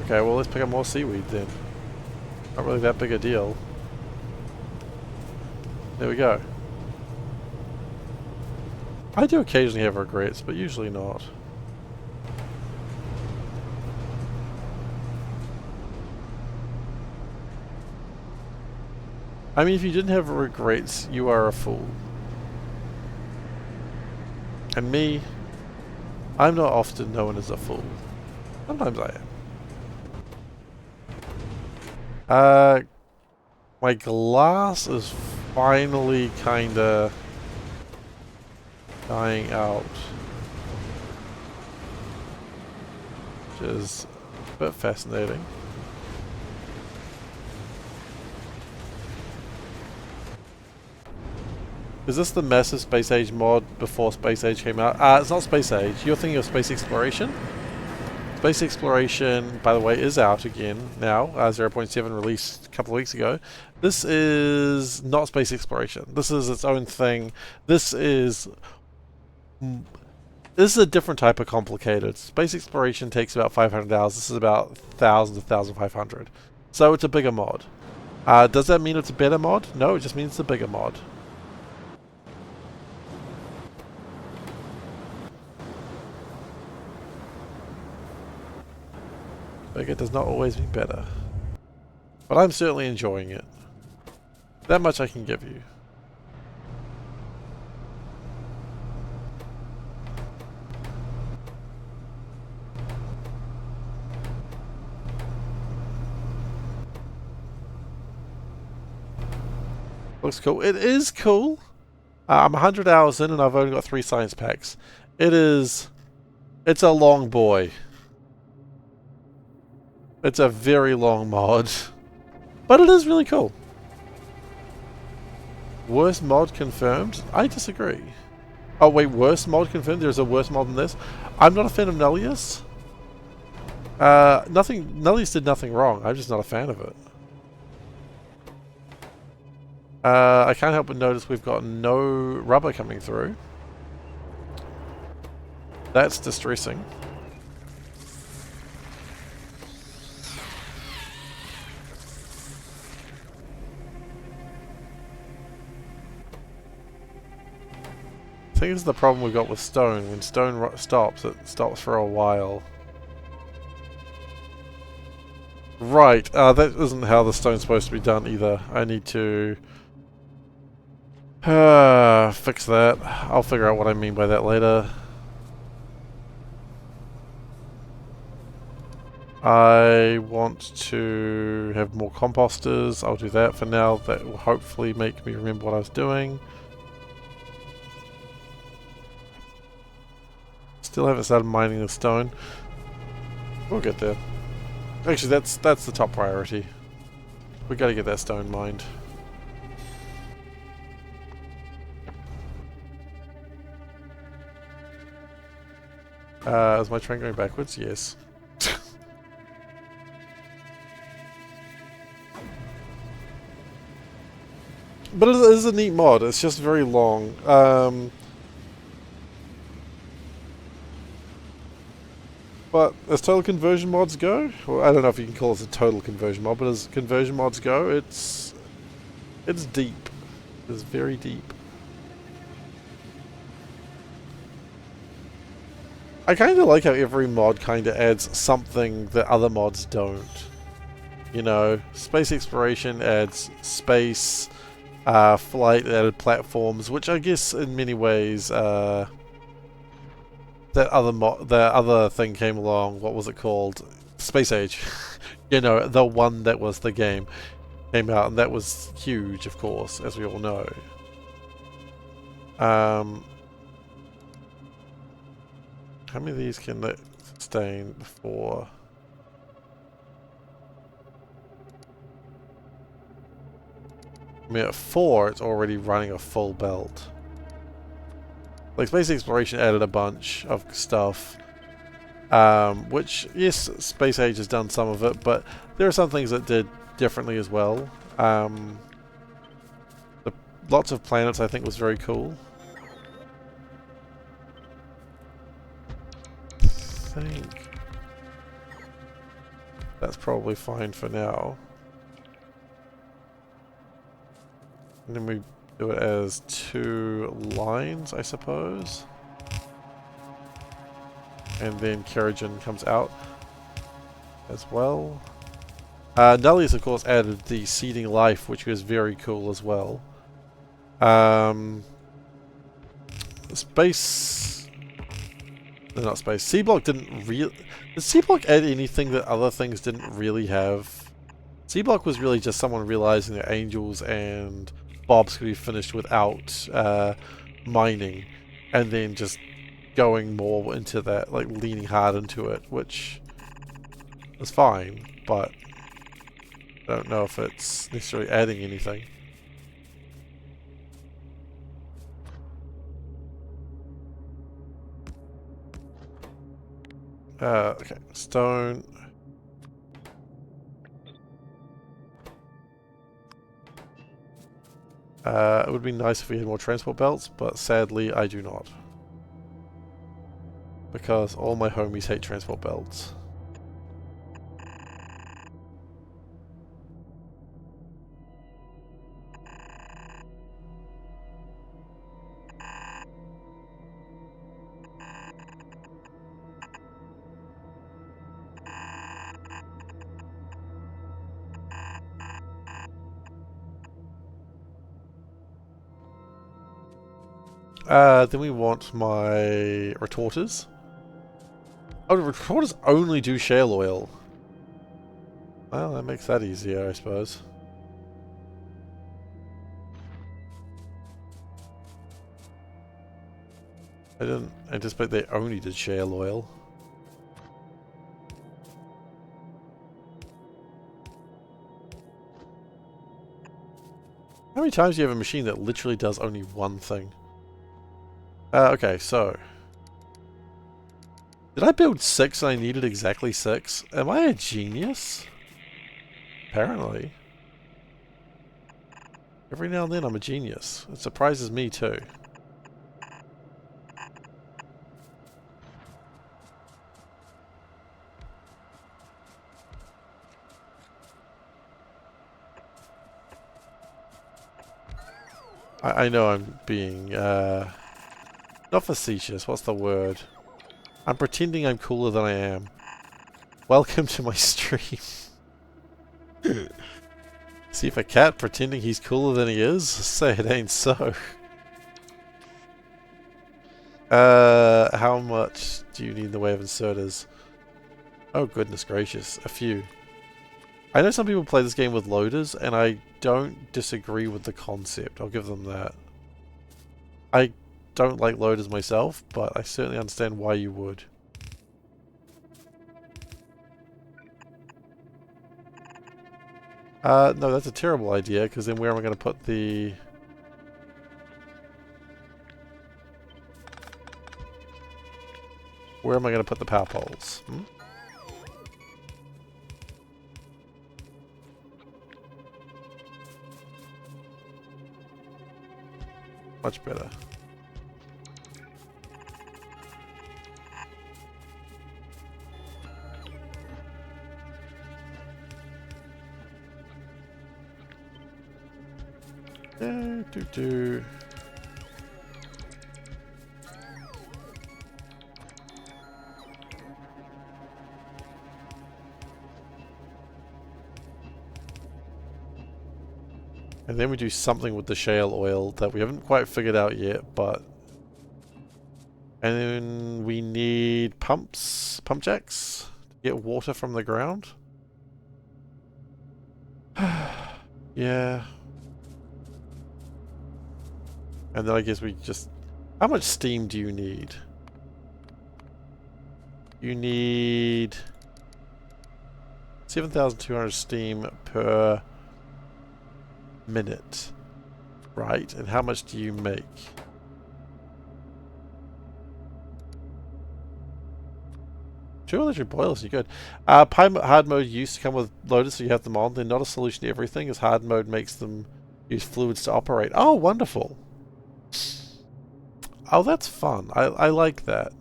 Okay, well let's pick up more seaweed then. Not really that big a deal. There we go. I do occasionally have regrets, but usually not. I mean, if you didn't have regrets, you are a fool. And me, I'm not often known as a fool. Sometimes I am. My glass is finally kinda dying out. Which is a bit fascinating. Is this the massive Space Age mod before Space Age came out? It's not Space Age. You're thinking of Space Exploration? Space Exploration, by the way, is out again now. 0.7 released a couple of weeks ago. This is not Space Exploration. This is its own thing. This is a different type of complicated. Space Exploration takes about 500 hours. This is about 1,000 to 1,500. So it's a bigger mod. Does that mean it's a better mod? No, it just means it's a bigger mod. Bigger does not always mean better. But I'm certainly enjoying it. That much I can give you. Looks cool. It is cool. I'm 100 hours in and I've only got 3 science packs. It's a long boy. It's a very long mod. But it is really cool. Worst mod confirmed? I disagree. Oh wait, worst mod confirmed? There's a worse mod than this? I'm not a fan of Nullius. Nullius did nothing wrong. I'm just not a fan of it. I can't help but notice we've got no rubber coming through. That's distressing. I think this is the problem we've got with stone. When stone stops, it stops for a while. Right, that isn't how the stone's supposed to be done either. I need to Fix that. I'll figure out what I mean by that later. I want to have more composters. I'll do that for now. That will hopefully make me remember what I was doing. Still haven't started mining the stone. We'll get there. Actually, that's the top priority. We gotta get that stone mined. Is my train going backwards? Yes. But it is a neat mod. It's just very long. But as total conversion mods go, well, I don't know if you can call this a total conversion mod, but as conversion mods go, it's deep. It's very deep. I kind of like how every mod kind of adds something that other mods don't. You know, space exploration adds space, flight added platforms, which I guess in many ways, that other thing came along. What was it called? Space Age. You know, the one that was the game came out, and that was huge, of course, as we all know. How many of these can they sustain before? I mean, at 4, it's already running a full belt. Like, Space Exploration added a bunch of stuff. Which, yes, Space Age has done some of it, but there are some things that did differently as well. Lots of planets, I think, was very cool. I think that's probably fine for now. And then we do it as 2 lines, I suppose. And then Kerrigan comes out as well. Nullius, of course, added the seeding life, which was very cool as well. Space... No, not space. C-Block didn't really... Did C-Block add anything that other things didn't really have? C-Block was really just someone realizing that angels and bobs could be finished without mining, and then just going more into that, like leaning hard into it, which is fine, but I don't know if it's necessarily adding anything. Okay, stone. It would be nice if we had more transport belts, but sadly I do not. Because all my homies hate transport belts. Then we want my retorters. Oh, the retorters only do shale oil. Well, that makes that easier, I suppose. I didn't anticipate they only did shale oil. How many times do you have a machine that literally does only one thing? Okay, so... Did I build 6 and I needed exactly 6? Am I a genius? Apparently. Every now and then I'm a genius. It surprises me too. I know I'm being, not facetious, what's the word? I'm pretending I'm cooler than I am. Welcome to my stream. SeiferKatt pretending he's cooler than he is? Say it ain't so. How much do you need in the way of inserters? Oh goodness gracious, a few. I know some people play this game with loaders, and I don't disagree with the concept. I'll give them that. I don't like loaders myself, but I certainly understand why you would. No, that's a terrible idea, because then where am I going to put the... Where am I going to put the power poles? Hmm? Much better. Do. And then we do something with the shale oil that we haven't quite figured out yet, but... And then we need pump jacks to get water from the ground. Yeah. And then I guess we just... How much steam do you need? You need... 7,200 steam per minute. Right, and how much do you make? Two electric boilers, you're good. Hard mode used to come with loaders, so you have them on. They're not a solution to everything, as hard mode makes them use fluids to operate. Oh, wonderful. Oh, that's fun. I like that.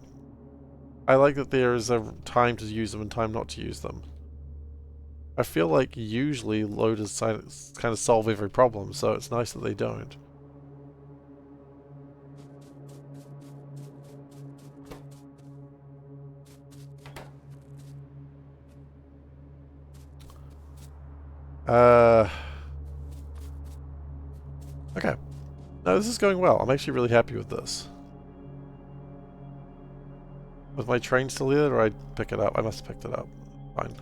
I like that there is a time to use them and time not to use them. I feel like usually loaders kind of solve every problem, so it's nice that they don't. Okay. No, this is going well. I'm actually really happy with this. Was my train still here, or did I pick it up? I must have picked it up. Fine.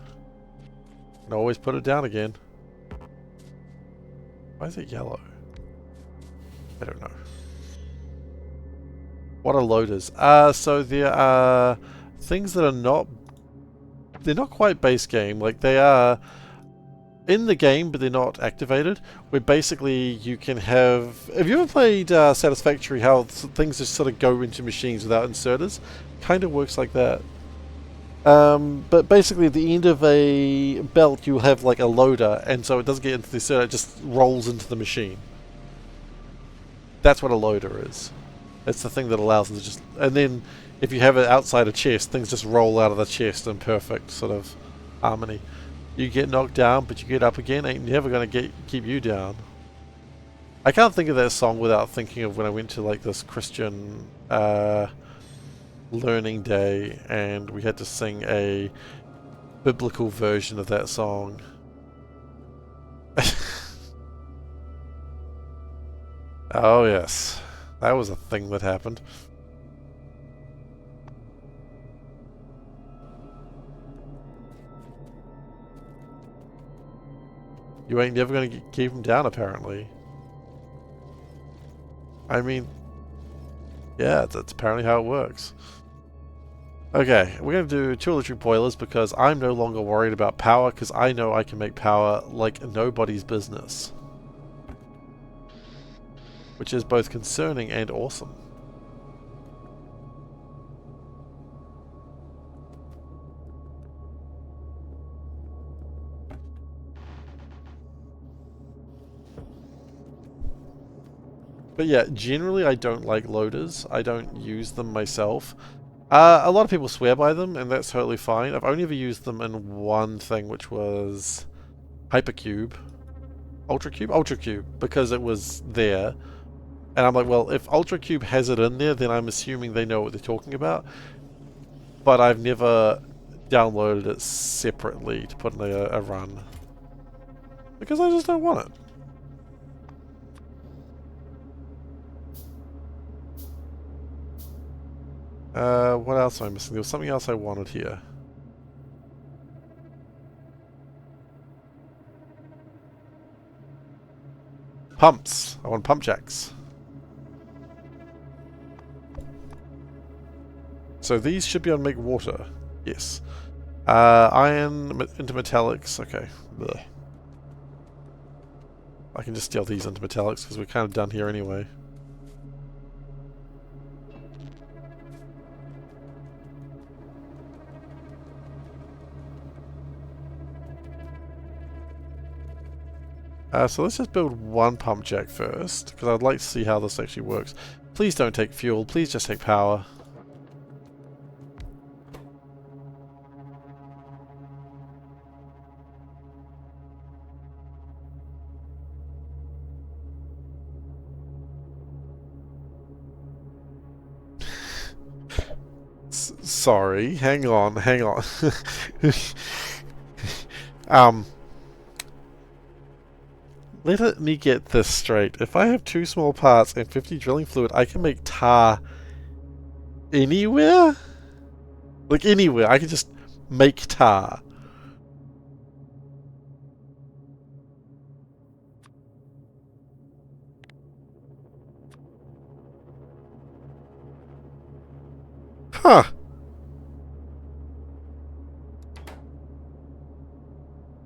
And always put it down again. Why is it yellow? I don't know. What are loaders? So there are things that are not... They're not quite base game. Like, they are in the game, but they're not activated. Where basically you can have... Have you ever played Satisfactory, how things just sort of go into machines without inserters? Kind of works like that. But basically at the end of a belt you have like a loader, and so it doesn't get into the inserter, it just rolls into the machine. That's what a loader is. It's the thing that allows them to just... And then if you have it outside a chest, things just roll out of the chest in perfect sort of harmony. You get knocked down, but you get up again, ain't never going to keep you down. I can't think of that song without thinking of when I went to like this Christian learning day, and we had to sing a biblical version of that song. Oh yes, that was a thing that happened. You ain't never gonna keep him down, apparently. I mean, yeah, that's apparently how it works. Okay, we're going to do 2 electric boilers because I'm no longer worried about power, because I know I can make power like nobody's business. Which is both concerning and awesome. But yeah, generally I don't like loaders. I don't use them myself. A lot of people swear by them, and that's totally fine. I've only ever used them in one thing, which was Hypercube. Ultracube, because it was there. And I'm like, well, if Ultracube has it in there, then I'm assuming they know what they're talking about. But I've never downloaded it separately to put in a run. Because I just don't want it. What else am I missing? There was something else I wanted here. Pumps. I want pump jacks. So these should be able to make water. Yes. Iron into metallics. Okay. Blech. I can just steal these into metallics because we're kind of done here anyway. So let's just build one pump jack first, because I'd like to see how this actually works. Please don't take fuel, please just take power. Sorry, hang on. Let me get this straight. If I have 2 small parts and 50 drilling fluid, I can make tar anywhere? Like anywhere. I can just make tar. Huh.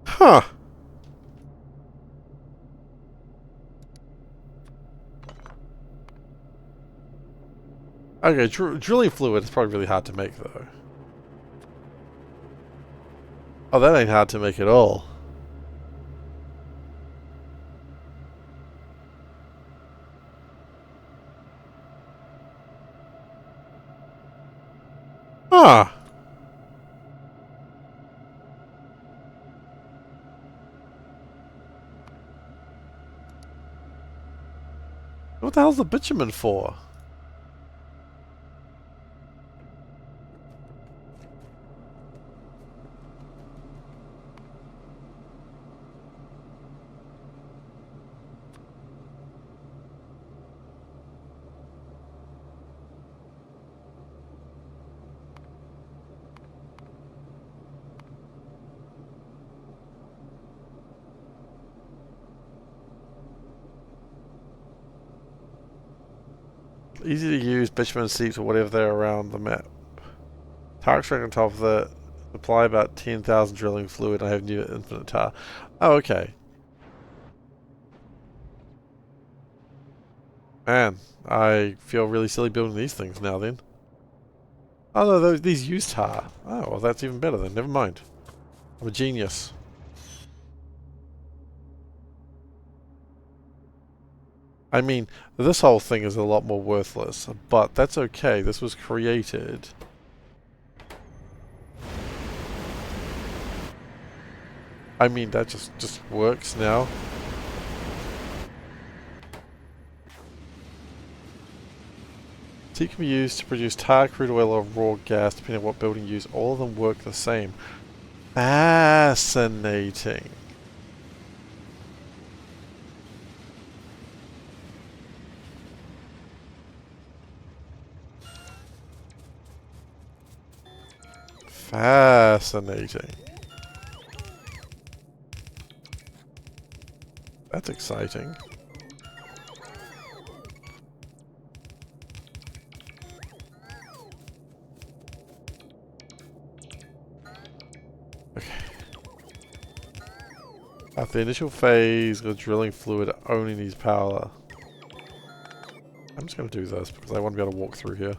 Huh. Okay, drilling fluid is probably really hard to make, though. Oh, that ain't hard to make at all. Huh. What the hell's the bitumen for? Easy to use bitumen seeps or whatever they're around the map. Tar extract on top of it. Supply about 10,000 drilling fluid. I have new infinite tar. Oh, okay. Man, I feel really silly building these things now then. Oh no, these use tar. Oh, well that's even better then. Never mind. I'm a genius. I mean, this whole thing is a lot more worthless, but that's okay. This was created. I mean, that just works now. Tea can be used to produce tar, crude oil, or raw gas, depending on what building you use. All of them work the same. Fascinating. Fascinating. That's exciting. Okay. After the initial phase, the drilling fluid only needs power. I'm just going to do this because I want to be able to walk through here.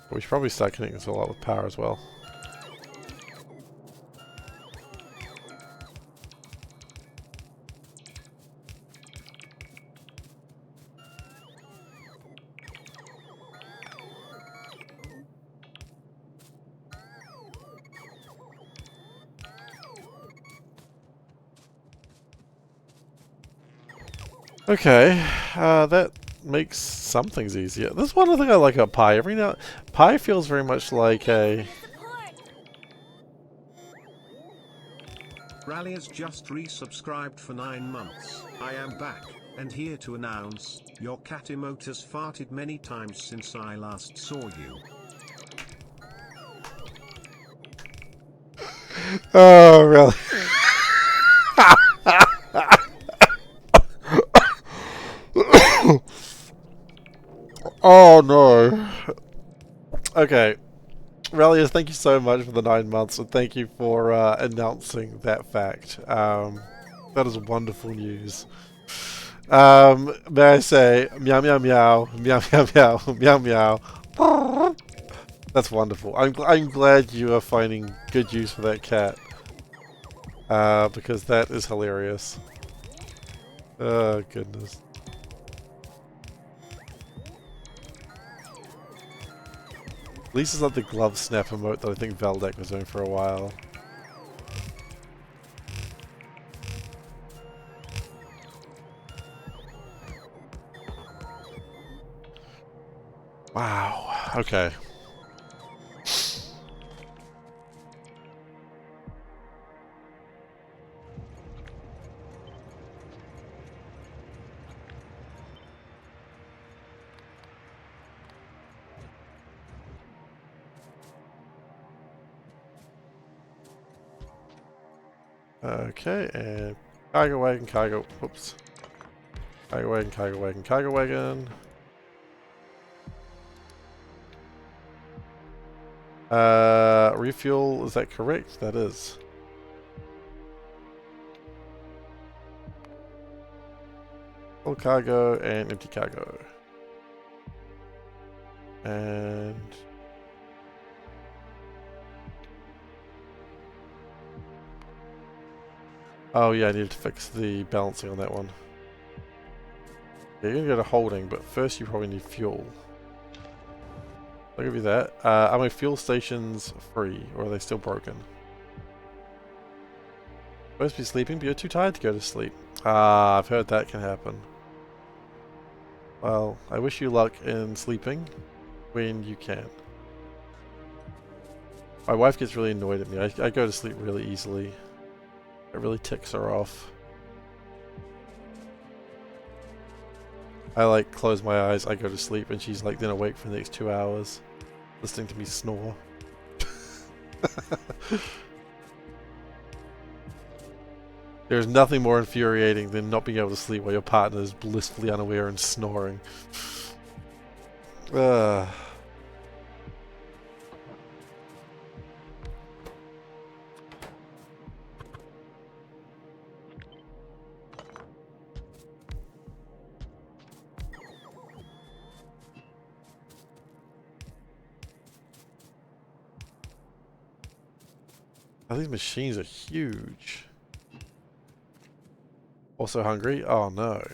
We should probably start connecting this all up with power as well. Okay, that makes some things easier. That's one other thing I like about Pi. Pi feels very much like a... Rally has just resubscribed for 9 months. I am back, and here to announce, your cat emote has farted many times since I last saw you. Oh, really? Oh, no. Okay. Relius, thank you so much for the 9 months, and thank you for announcing that fact. That is wonderful news. May I say, meow meow meow, meow meow meow, meow meow. That's wonderful. I'm glad you are finding good use for that cat. Because that is hilarious. Oh, goodness. At least it's not the glove snap emote that I think Valdek was doing for a while. Wow. Okay. Okay, and cargo wagon, whoops. Cargo wagon, cargo wagon, cargo wagon. Refuel, is that correct? That is. Full cargo and empty cargo. And... oh yeah, I needed to fix the balancing on that one. Yeah, you're gonna go to holding, but first you probably need fuel. I'll give you that. Are my fuel stations free, or are they still broken? Supposed to be sleeping, but you're too tired to go to sleep. Ah, I've heard that can happen. Well, I wish you luck in sleeping when you can. My wife gets really annoyed at me. I go to sleep really easily. It really ticks her off. I like close my eyes, I go to sleep, and she's like then awake for the next 2 hours, listening to me snore. There's nothing more infuriating than not being able to sleep while your partner is blissfully unaware and snoring. Ugh. Oh, these machines are huge. Also hungry? Oh no.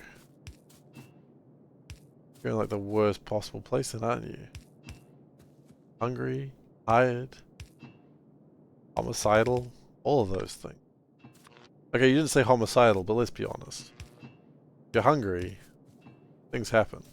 You're in like the worst possible place then, aren't you? Hungry, tired, homicidal, all of those things. Okay, you didn't say homicidal, but let's be honest. If you're hungry, things happen.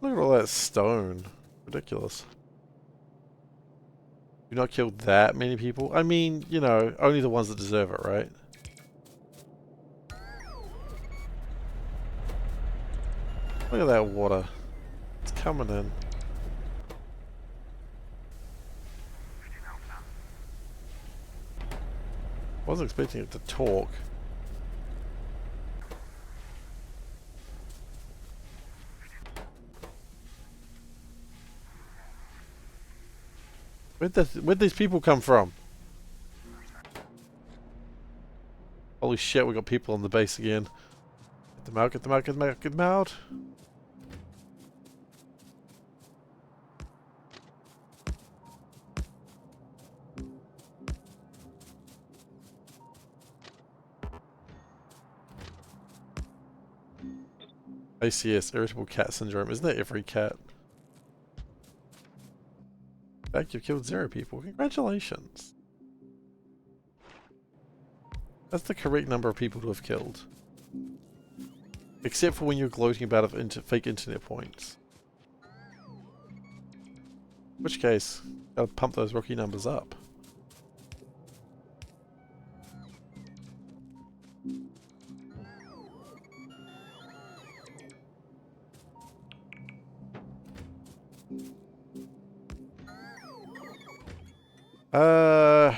Look at all that stone. Ridiculous. You not killed that many people? I mean, you know, only the ones that deserve it, right? Look at that water. It's coming in. Wasn't expecting it to talk. Where'd these people come from? Holy shit, we got people on the base again. Get them out, get them out, get them out, get them out. ACS, irritable cat syndrome. Isn't that every cat? In fact, you've killed 0 people. Congratulations. That's the correct number of people to have killed. Except for when you're gloating about fake internet points. In which case, gotta pump those rookie numbers up. Uh...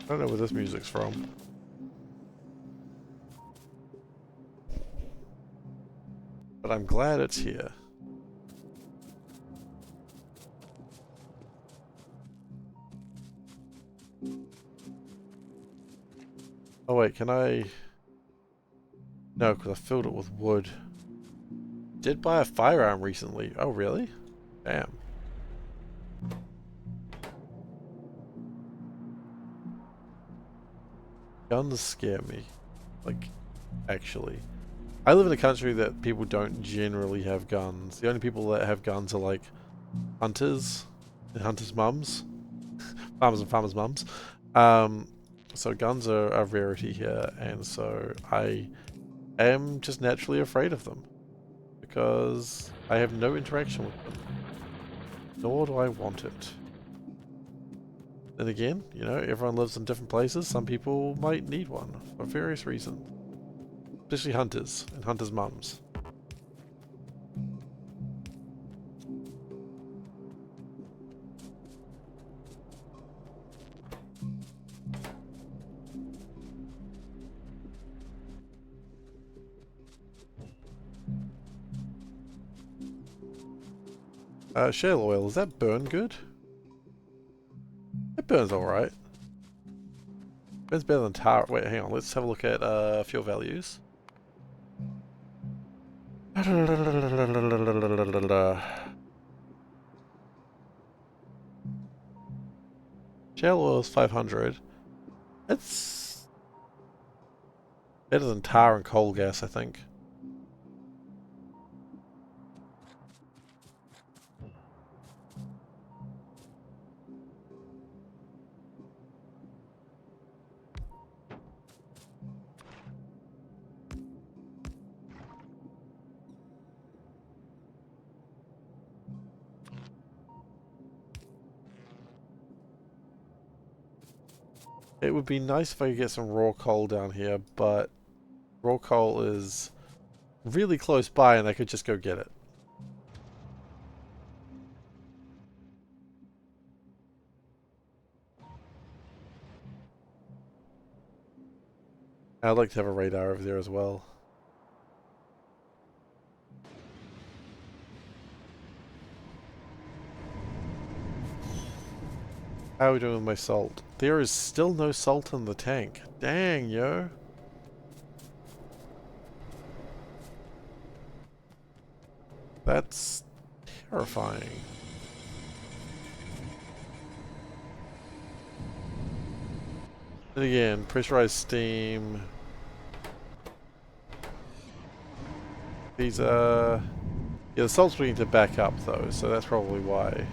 I don't know where this music's from. But I'm glad it's here. Oh wait, can I... No, because I filled it with wood. Did buy a firearm recently. Oh really? Damn. Guns scare me. Like, actually. I live in a country that people don't generally have guns. The only people that have guns are like hunters and hunters' mums. Farmers and farmers' mums. So guns are a rarity here, and so I am just naturally afraid of them. Because I have no interaction with them. Nor do I want it. Then again, you know, everyone lives in different places. Some people might need one for various reasons. Especially hunters and hunters' mums. Shale oil, is that burn good? It burns alright. Burns better than tar. Wait, hang on, let's have a look at fuel values. Shale oil is 500. It's better than tar and coal gas, I think. It would be nice if I could get some raw coal down here, but raw coal is really close by and I could just go get it. I'd like to have a radar over there as well. How are we doing with my salt? There is still no salt in the tank. Dang, yo. That's terrifying. And again, pressurized steam. These yeah, the salt's beginning to back up though, so that's probably why.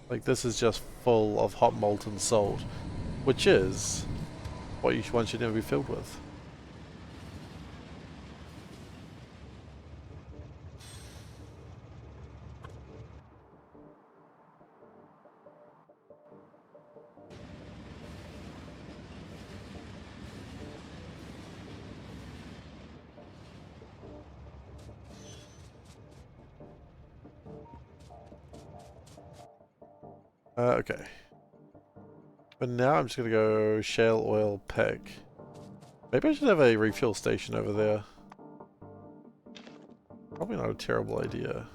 Like, this is just full of hot molten salt, which is what one should never be filled with. Okay. But now I'm just gonna go shale oil pick. Maybe I should have a refuel station over there. Probably not a terrible idea.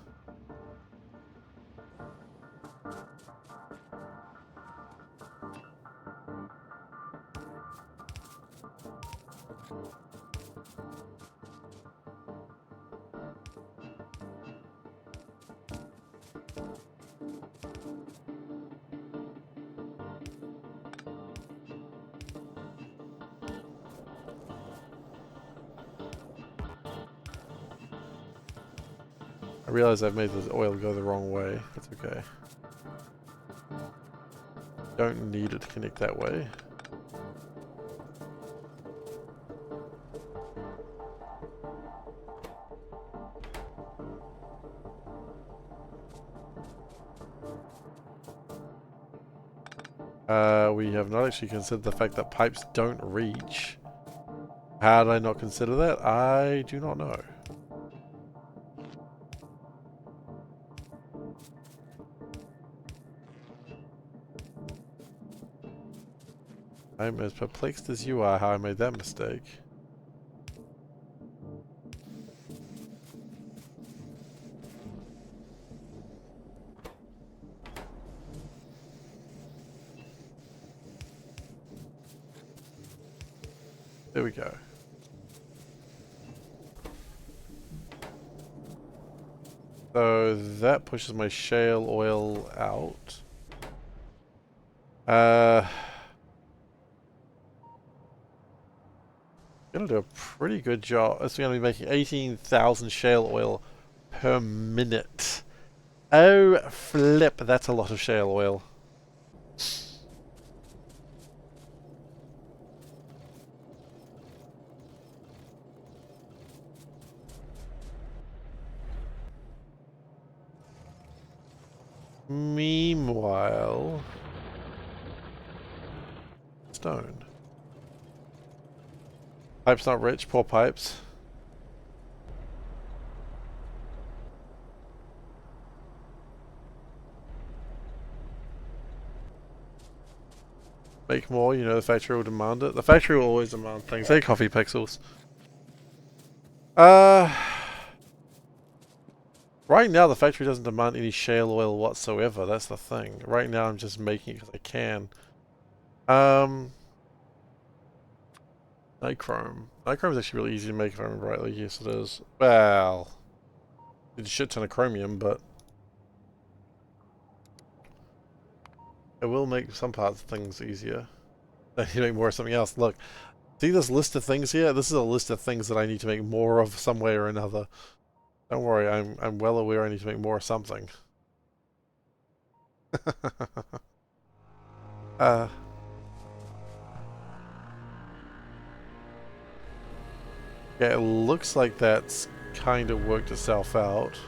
I realize I've made the oil go the wrong way. That's okay. Don't need it to connect that way. We have not actually considered the fact that pipes don't reach. How did I not consider that? I do not know. I'm as perplexed as you are how I made that mistake. There we go. So that pushes my shale oil out. Gonna do a pretty good job. It's gonna be making 18,000 shale oil per minute. Oh, flip. That's a lot of shale oil. Meanwhile, stone. Pipes not rich, poor pipes. Make more, you know, the factory will demand it. The factory will always demand things. Hey, coffee pixels. Right now the factory doesn't demand any shale oil whatsoever. That's the thing. Right now I'm just making it because I can. Nichrome. Nichrome is actually really easy to make if I remember rightly. Yes, it is. Well, it's a shit ton of chromium, but it will make some parts of things easier. I need to make more of something else. Look, see this list of things here? This is a list of things that I need to make more of some way or another. Don't worry, I'm well aware I need to make more of something. Yeah, it looks like that's kind of worked itself out.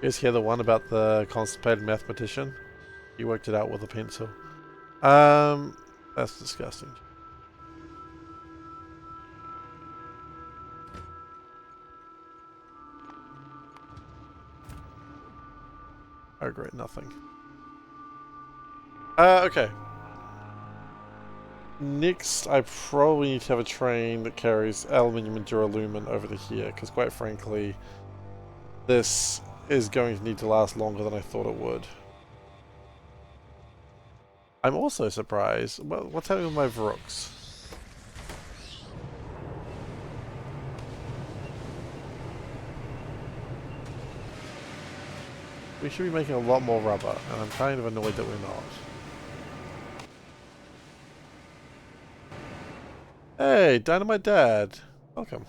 Here's here the one about the constipated mathematician. He worked it out with a pencil. That's disgusting. Oh great, nothing. Okay. Next, I probably need to have a train that carries aluminium and duralumin over to here, because quite frankly, this is going to need to last longer than I thought it would. I'm also surprised. Well, what's happening with my Vrooks? We should be making a lot more rubber, and I'm kind of annoyed that we're not. Hey, Dynamite Dad! Welcome.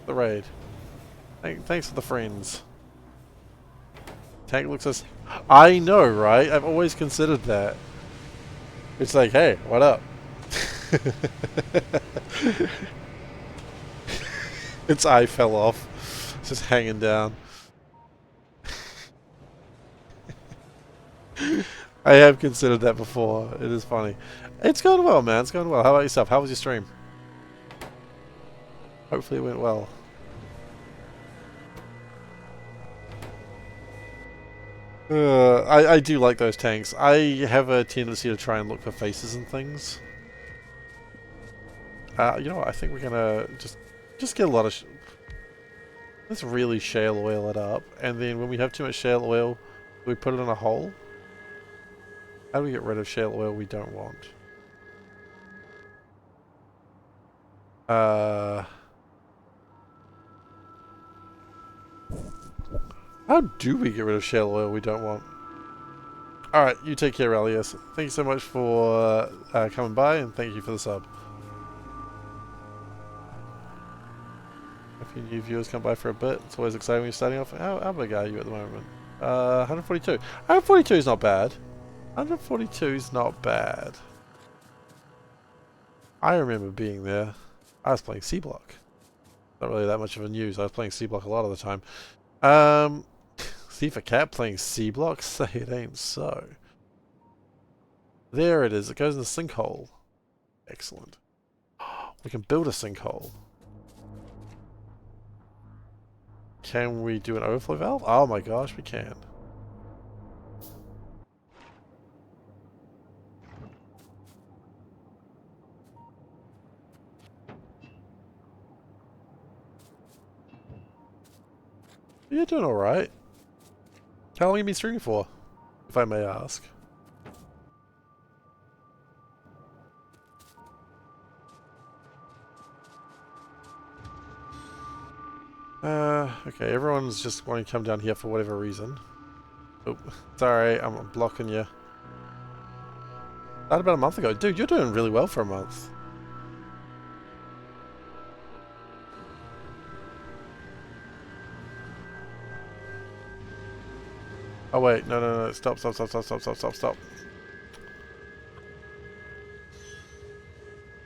The raid. Thanks for the friends. Tank looks as... I know, right? I've always considered that. It's like, hey, what up? Its eye fell off. It's just hanging down. I have considered that before. It is funny. It's going well, man. It's going well. How about yourself? How was your stream? Hopefully it went well. I do like those tanks. I have a tendency to try and look for faces and things. You know what? I think we're gonna just get a lot of. Let's really shale oil it up, and then when we have too much shale oil, we put it in a hole. How do we get rid of shale oil we don't want? How do we get rid of shale oil we don't want? Alright, you take care, Elias. Thank you so much for coming by, and thank you for the sub. If you new viewers come by for a bit, it's always exciting when you're starting off. How big are you at the moment? 142. 142 is not bad. 142 is not bad. I remember being there. I was playing C-Block. Not really that much of a news. I was playing C-Block a lot of the time. SeiferKatt playing C-Block? Say it ain't so. There it is. It goes in the sinkhole. Excellent. We can build a sinkhole. Can we do an overflow valve? Oh my gosh, we can. You're doing alright. How long have you been streaming for, if I may ask? Okay, everyone's just wanting to come down here for whatever reason. Oh, sorry, I'm blocking you. That about a month ago. Dude, you're doing really well for a month. Oh wait, no, stop.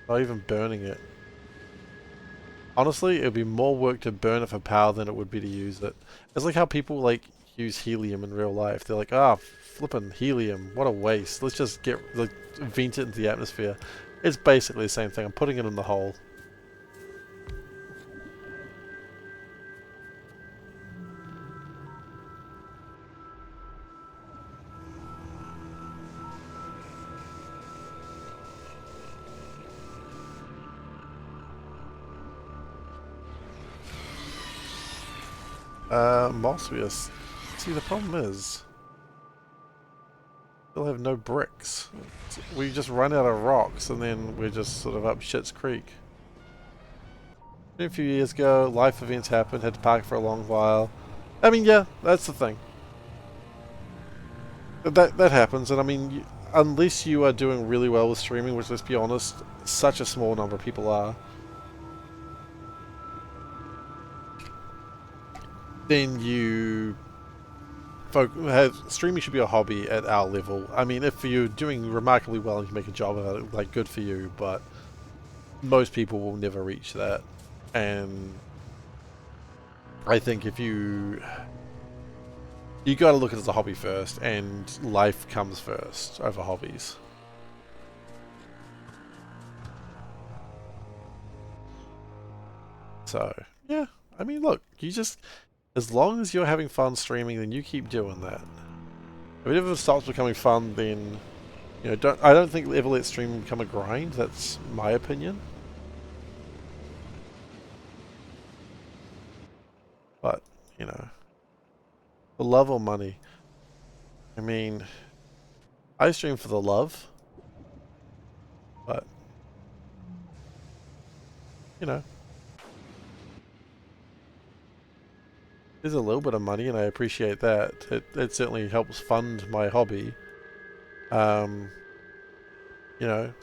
Not even burning it. Honestly, it would be more work to burn it for power than it would be to use it. It's like how people like use helium in real life. They're like, ah, flippin' helium, what a waste. Let's just vent it into the atmosphere. It's basically the same thing. I'm putting it in the hole. Moss, see, the problem is, we'll have no bricks. We just run out of rocks, and then we're just sort of up Shit's Creek. A few years ago, life events happened, had to park for a long while. I mean, yeah, that's the thing. That happens, and I mean, unless you are doing really well with streaming, which, let's be honest, such a small number of people are, then streaming should be a hobby at our level. I mean, if you're doing remarkably well and you make a job of it, like, good for you, but most people will never reach that. And I think if you gotta look at it as a hobby first, and life comes first over hobbies. So, yeah, I mean, look, as long as you're having fun streaming, then you keep doing that. If it ever stops becoming fun, then, you know, I don't think ever let streaming become a grind. That's my opinion. But, you know, for love or money. I mean, I stream for the love, but, you know, there's a little bit of money, and I appreciate that. It certainly helps fund my hobby. You know,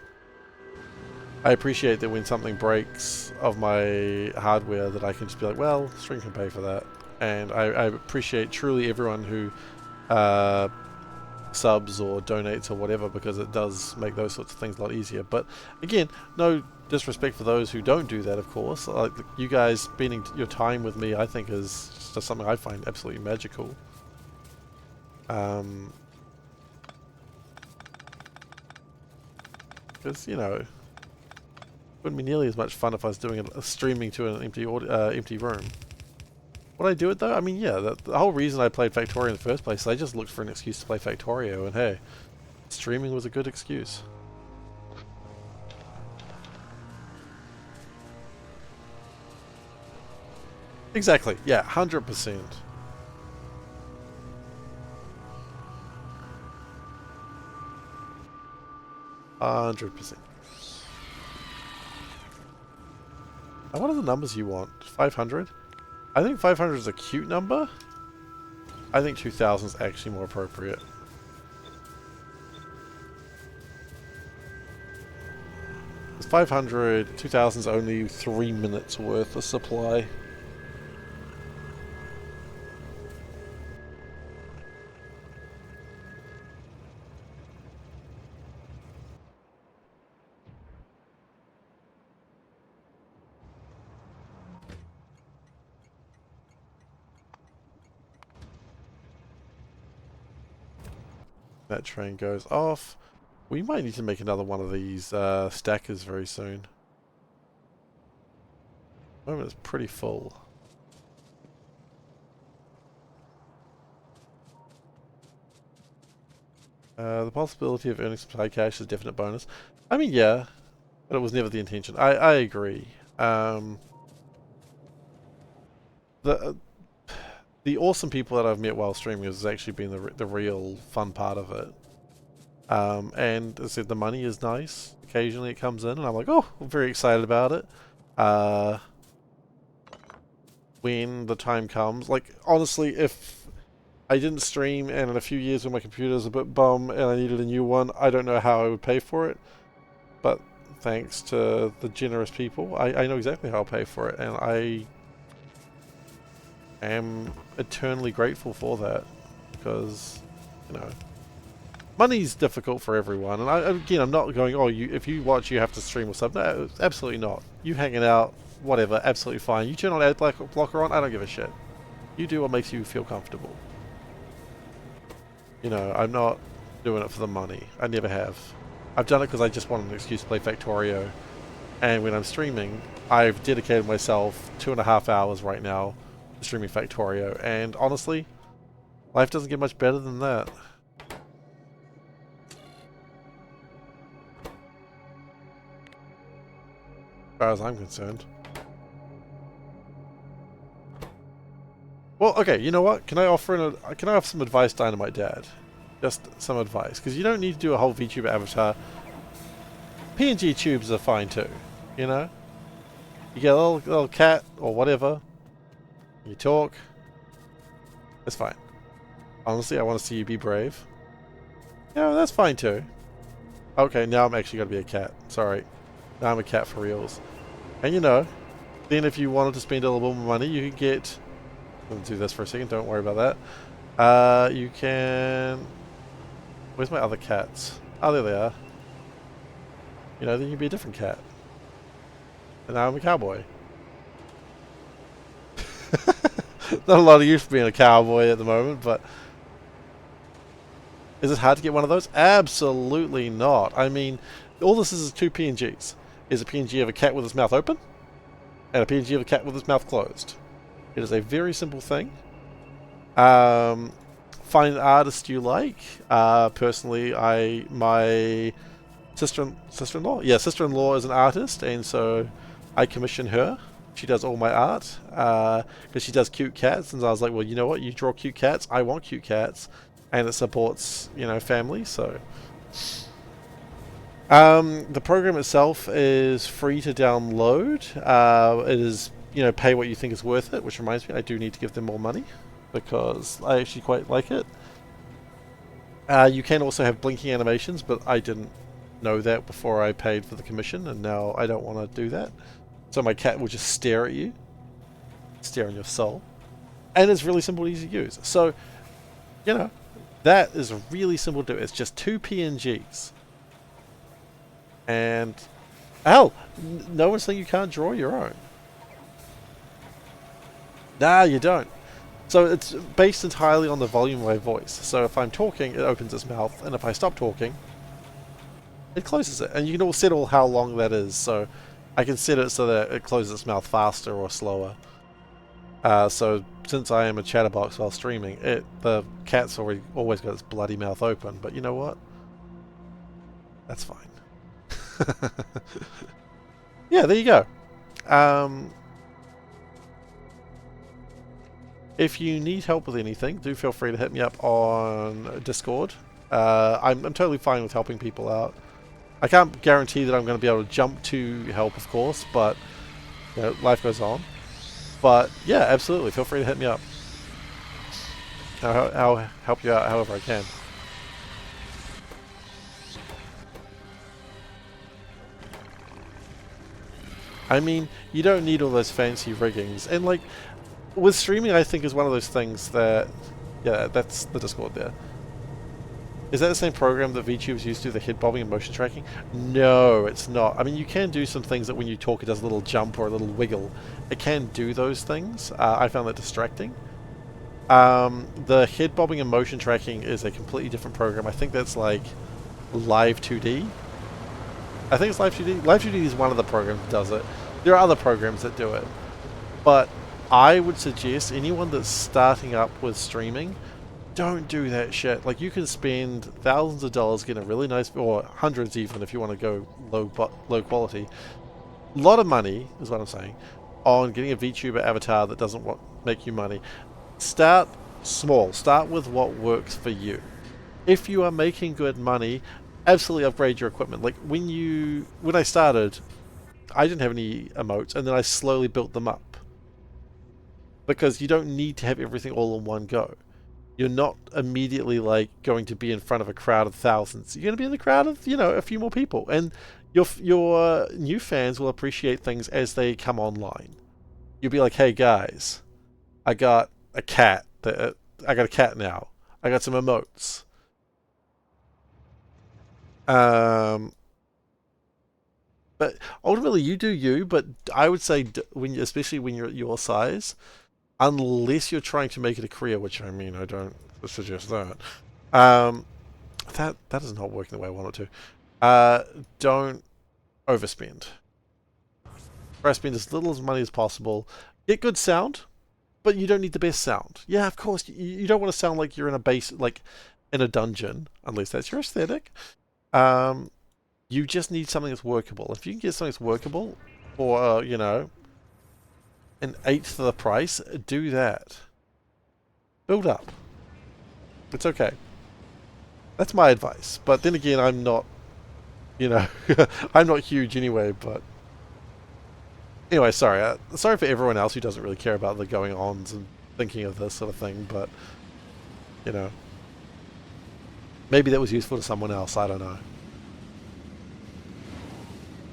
I appreciate that when something breaks of my hardware, that I can just be like, well, stream can pay for that. And I appreciate truly everyone who subs or donates or whatever, because it does make those sorts of things a lot easier. But again, no disrespect for those who don't do that, of course. Like, you guys spending your time with me, I think, is just something I find absolutely magical. Because, you know, it wouldn't be nearly as much fun if I was doing streaming to an empty room. Would I do it though? I mean, yeah, the whole reason I played Factorio in the first place, I just looked for an excuse to play Factorio, and hey, streaming was a good excuse. Exactly, yeah, 100%. %. Now, what are the numbers you want? 500? I think 500 is a cute number. I think 2000 is actually more appropriate. Because 500, 2000 is only 3 minutes worth of supply. That train goes off. We might need to make another one of these stackers very soon. At the moment it's pretty full. The possibility of earning some side cash is a definite bonus. I mean, yeah, but it was never the intention. I agree. The awesome people that I've met while streaming has actually been the real fun part of it. And as I said, the money is nice. Occasionally it comes in and I'm like, oh, I'm very excited about it. When the time comes, like, honestly, if I didn't stream and in a few years when my computer's a bit bum and I needed a new one, I don't know how I would pay for it. But thanks to the generous people, I know exactly how I'll pay for it, and I am eternally grateful for that, because, you know, money's difficult for everyone, and again, I'm not going, oh, if you watch, you have to stream or something. No, absolutely not. You hanging out, whatever, absolutely fine. You turn on ad blocker on, I don't give a shit. You do what makes you feel comfortable. You know, I'm not doing it for the money. I never have. I've done it because I just wanted an excuse to play Factorio, and when I'm streaming, I've dedicated myself 2.5 hours right now to streaming Factorio, and honestly, life doesn't get much better than that. As far as I'm concerned. Well, okay, you know what? Can I offer some advice, Dynamite Dad? Just some advice, because you don't need to do a whole VTuber avatar. PNG tubes are fine too, you know? You get a little cat or whatever, you talk, it's fine. Honestly, I want to see you be brave. Yeah, that's fine too. Okay, now I'm actually going to be a cat. Sorry. Now I'm a cat for reals. And you know, then if you wanted to spend a little bit more money, you could get... Let me do this for a second, don't worry about that. You can... Where's my other cats? Oh, there they are. You know, then you'd be a different cat. And now I'm a cowboy. Not a lot of use for being a cowboy at the moment, but... Is it hard to get one of those? Absolutely not. I mean, all this is two PNGs. Is a PNG of a cat with its mouth open, and a PNG of a cat with its mouth closed. It is a very simple thing. Find an artist you like. Personally, my sister-in-law? Yeah, sister-in-law is an artist, and so I commission her. She does all my art, because she does cute cats, and I was like, well, you know what? You draw cute cats, I want cute cats, and it supports, you know, family, so... the program itself is free to download. It is, you know, pay what you think is worth it, which reminds me, I do need to give them more money, because I actually quite like it. You can also have blinking animations, but I didn't know that before I paid for the commission, and now I don't want to do that. So my cat will just stare at you. Stare on your soul. And it's really simple and easy to use. So, you know, that is really simple to do. It's just two PNGs. And, hell, no one's saying you can't draw your own. Nah, you don't. So it's based entirely on the volume of my voice. So if I'm talking, it opens its mouth, and if I stop talking, it closes it. And you can all set how long that is. So I can set it so that it closes its mouth faster or slower. So since I am a chatterbox while streaming, the cat's always got its bloody mouth open. But you know what? That's fine. Yeah, there you go. If you need help with anything, do feel free to hit me up on Discord. I'm totally fine with helping people out. I can't guarantee that I'm going to be able to jump to help, of course, but you know, life goes on. But yeah, absolutely, feel free to hit me up. I'll help you out however I can. I mean, you don't need all those fancy riggings, and like with streaming, I think is one of those things that, yeah, that's the Discord there. Is that the same program that VTubers used to do the head bobbing and motion tracking? No, it's not. I mean, you can do some things that when you talk it does a little jump or a little wiggle. It can do those things. I found that distracting. The head bobbing and motion tracking is a completely different program. I think that's like Live 2D. I think it's Live 2D. Live 2D is one of the programs that does it. There are other programs that do it. But I would suggest anyone that's starting up with streaming, don't do that shit. Like, you can spend thousands of dollars getting a really nice, or hundreds even if you want to go low quality. A lot of money is what I'm saying on getting a VTuber avatar that doesn't make you money. Start small. Start with what works for you. If you are making good money, absolutely upgrade your equipment. Like when I started, I didn't have any emotes, and then I slowly built them up. Because you don't need to have everything all in one go. You're not immediately like going to be in front of a crowd of thousands. You're going to be in the crowd of, you know, a few more people, and your new fans will appreciate things as they come online. You'll be like, hey guys, I got a cat. I got a cat now. I got some emotes. But ultimately, you do you. But I would say, especially when you're at your size, unless you're trying to make it a career, which I mean, I don't suggest that. That is not working the way I want it to. Don't overspend. Try to spend as little as money as possible. Get good sound, but you don't need the best sound. Yeah, of course, you don't want to sound like you're in a base, like in a dungeon, unless that's your aesthetic. You just need something that's workable. If you can get something that's workable, or you know, an eighth of the price, do that. Build up. It's okay. That's my advice. But then again, I'm not, you know, I'm not huge anyway, but anyway, sorry. Sorry for everyone else who doesn't really care about the going-ons and thinking of this sort of thing, but, you know, maybe that was useful to someone else, I don't know.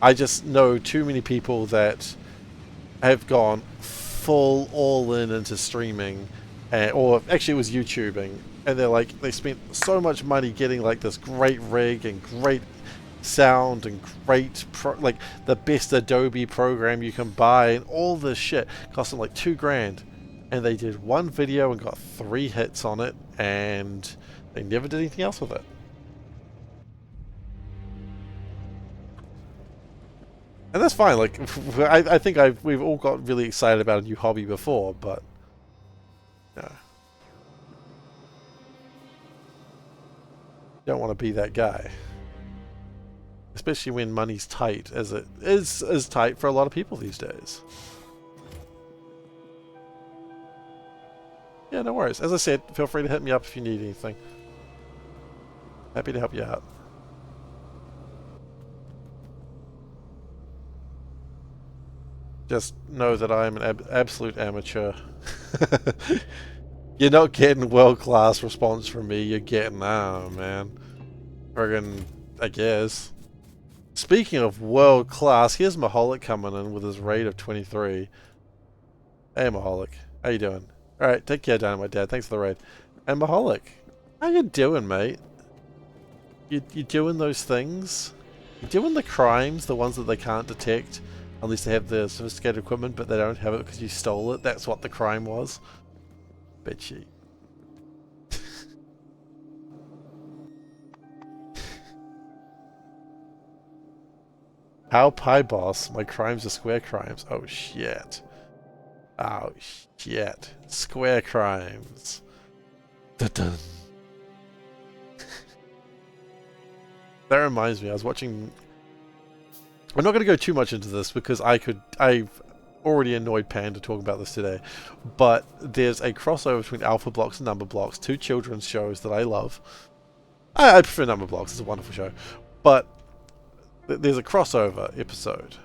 I just know too many people that have gone full all-in into streaming, or actually it was YouTubing, and they're like, they spent so much money getting like this great rig and great sound and great like the best Adobe program you can buy, and all this shit cost them like $2,000, and they did one video and got 3 hits on it, and they never did anything else with it. And that's fine. Like, I think we've all got really excited about a new hobby before, but no, don't want to be that guy. Especially when money's tight, as it is tight for a lot of people these days. Yeah, no worries. As I said, feel free to hit me up if you need anything. Happy to help you out. Just know that I'm an absolute amateur. You're not getting world-class response from me. You're getting, oh man, friggin', I guess. Speaking of world-class, here's Maholic coming in with his raid of 23. Hey Maholic, how you doing? Alright, take care, Dynamite Dad. Thanks for the raid. And Maholic, how you doing, mate? You doing those things? You doing the crimes, the ones that they can't detect unless they have the sophisticated equipment, but they don't have it because you stole it? That's what the crime was. Bed sheet. How Pie Boss? My crimes are square crimes. Oh shit. Oh, shit. Square crimes. Dun-dun. That reminds me, I was watching... I'm not going to go too much into this because I've already annoyed Panda talking about this today. But there's a crossover between Alpha Blocks and Number Blocks, two children's shows that I love. I prefer Number Blocks, it's a wonderful show. But there's a crossover episode.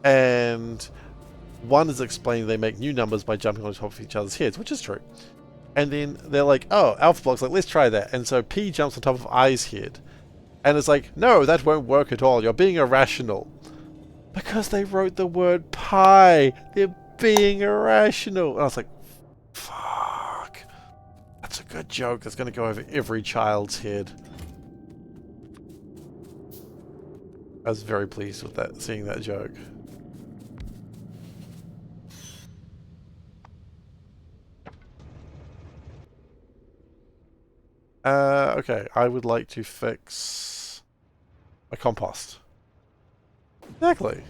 And one is explaining they make new numbers by jumping on top of each other's heads, which is true. And then they're like, oh, Alpha Block's like, let's try that. And so P jumps on top of I's head. And it's like, no, that won't work at all. You're being irrational. Because they wrote the word pi. They're being irrational. And I was like, fuck. That's a good joke that's going to go over every child's head. I was very pleased with that, seeing that joke. Okay, I would like to fix my compost. Exactly.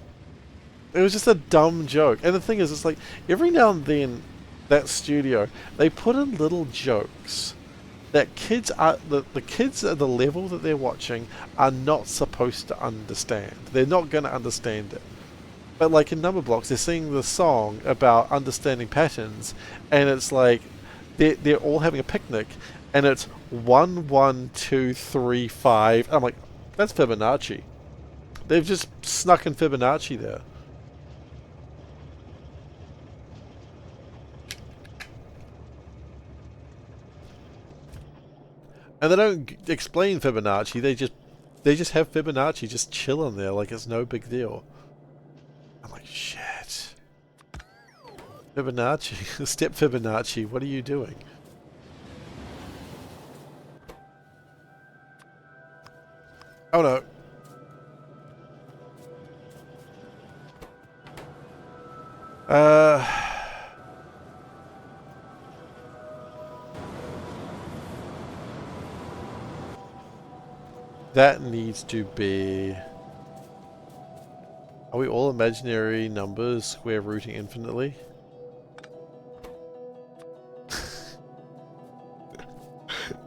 It was just a dumb joke. And the thing is, it's like, every now and then, that studio, they put in little jokes that kids are, the kids at the level that they're watching are not supposed to understand. They're not going to understand it. But like in Number Blocks, they're singing the song about understanding patterns, and it's like, they're all having a picnic, and it's 1, 1, 2, 3, 5. I'm like, that's Fibonacci. They've just snuck in Fibonacci there. And they don't explain Fibonacci. They just have Fibonacci just chilling there like it's no big deal. I'm like, shit. Fibonacci, step Fibonacci. What are you doing? Oh no. That needs to be... Are we all imaginary numbers square rooting infinitely?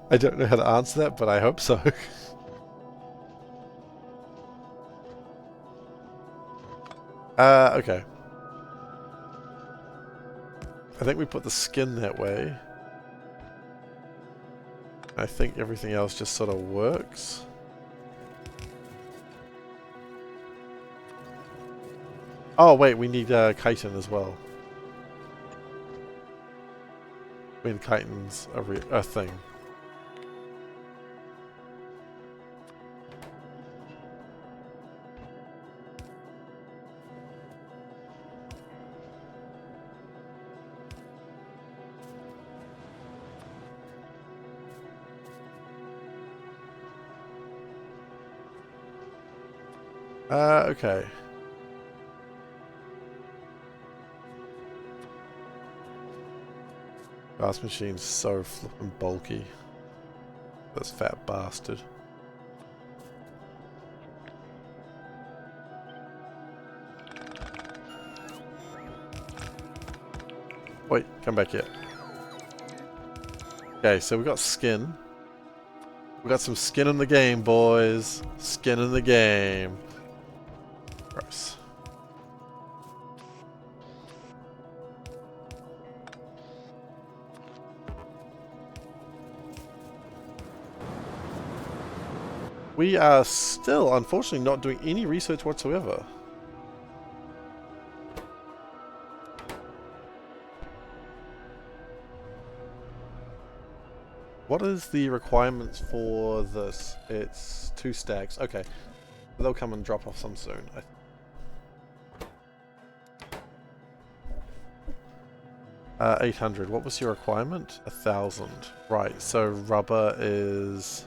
I don't know how to answer that, but I hope so. Okay. I think we put the skin that way. I think everything else just sort of works. Oh wait, we need chitin as well. When chitin's a thing. Okay. Glass machine's so flippin' bulky. This fat bastard. Wait, come back here. Okay, so we got skin. We got some skin in the game, boys. Skin in the game. Gross. We are still, unfortunately, not doing any research whatsoever. What is the requirements for this? It's 2 stacks. Okay. They'll come and drop off some soon. 800. What was your requirement? 1,000. Right, so rubber is...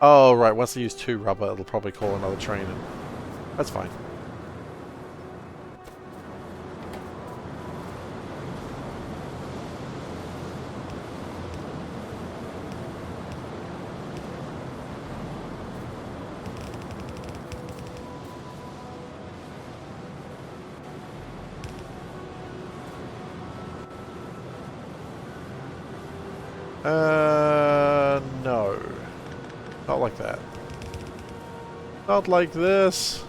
Oh, right. Once they use 2 rubber, it'll probably call another train in. That's fine. No. Not like that. Not like this.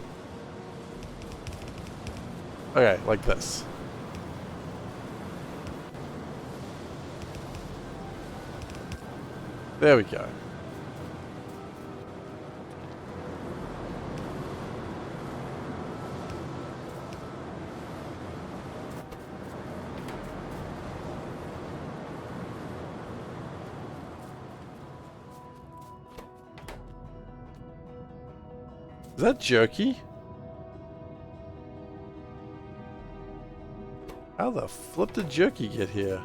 Okay, like this. There we go. Is that jerky? How the flip did jerky get here?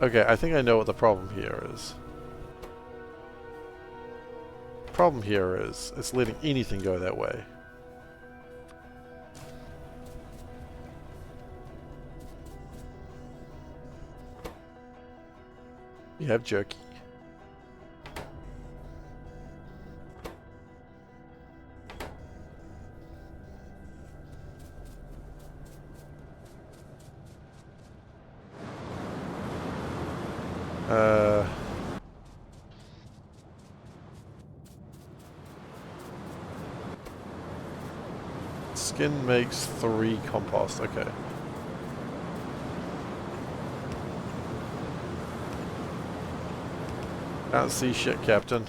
Okay, I think I know what the problem here is. Problem here is it's letting anything go that way. You have jerky. Skin makes 3 compost, okay. Can't see shit, Captain.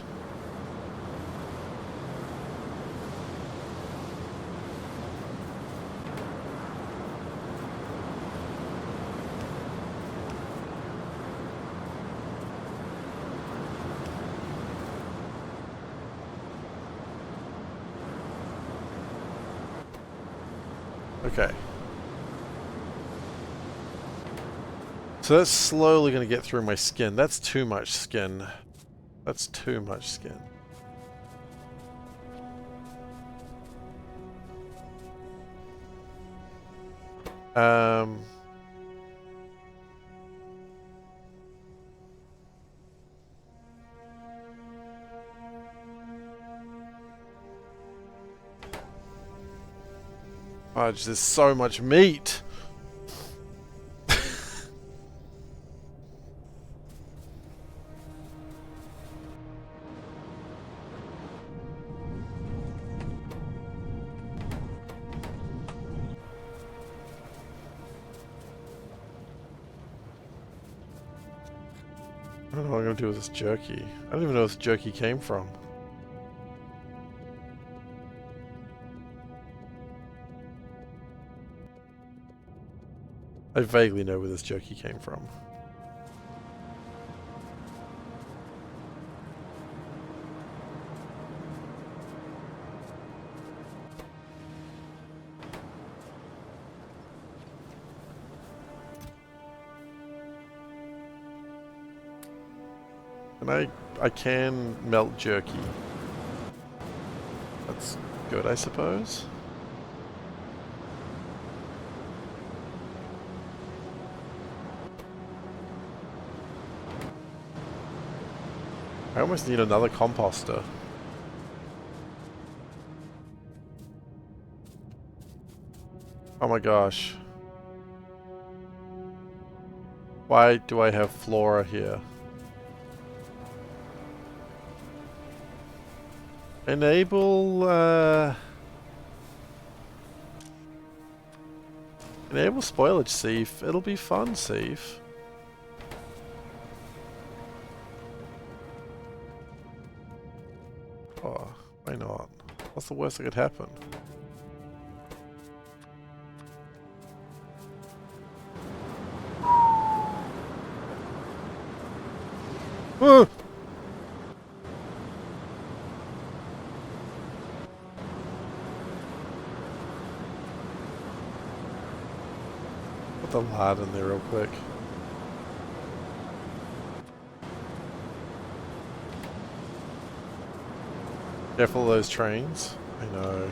Okay. So that's slowly going to get through my skin. That's too much skin. That's too much skin. Fudge, there's so much meat. I don't know what I'm going to do with this jerky. I don't even know where this jerky came from. I vaguely know where this jerky came from. And I can melt jerky. That's good, I suppose. I almost need another composter. Oh my gosh. Why do I have flora here? Enable spoilage, Seif. It'll be fun, Seif. Oh, why not? What's the worst that could happen? Ah! Put the lard in there real quick. Careful of those trains. I know.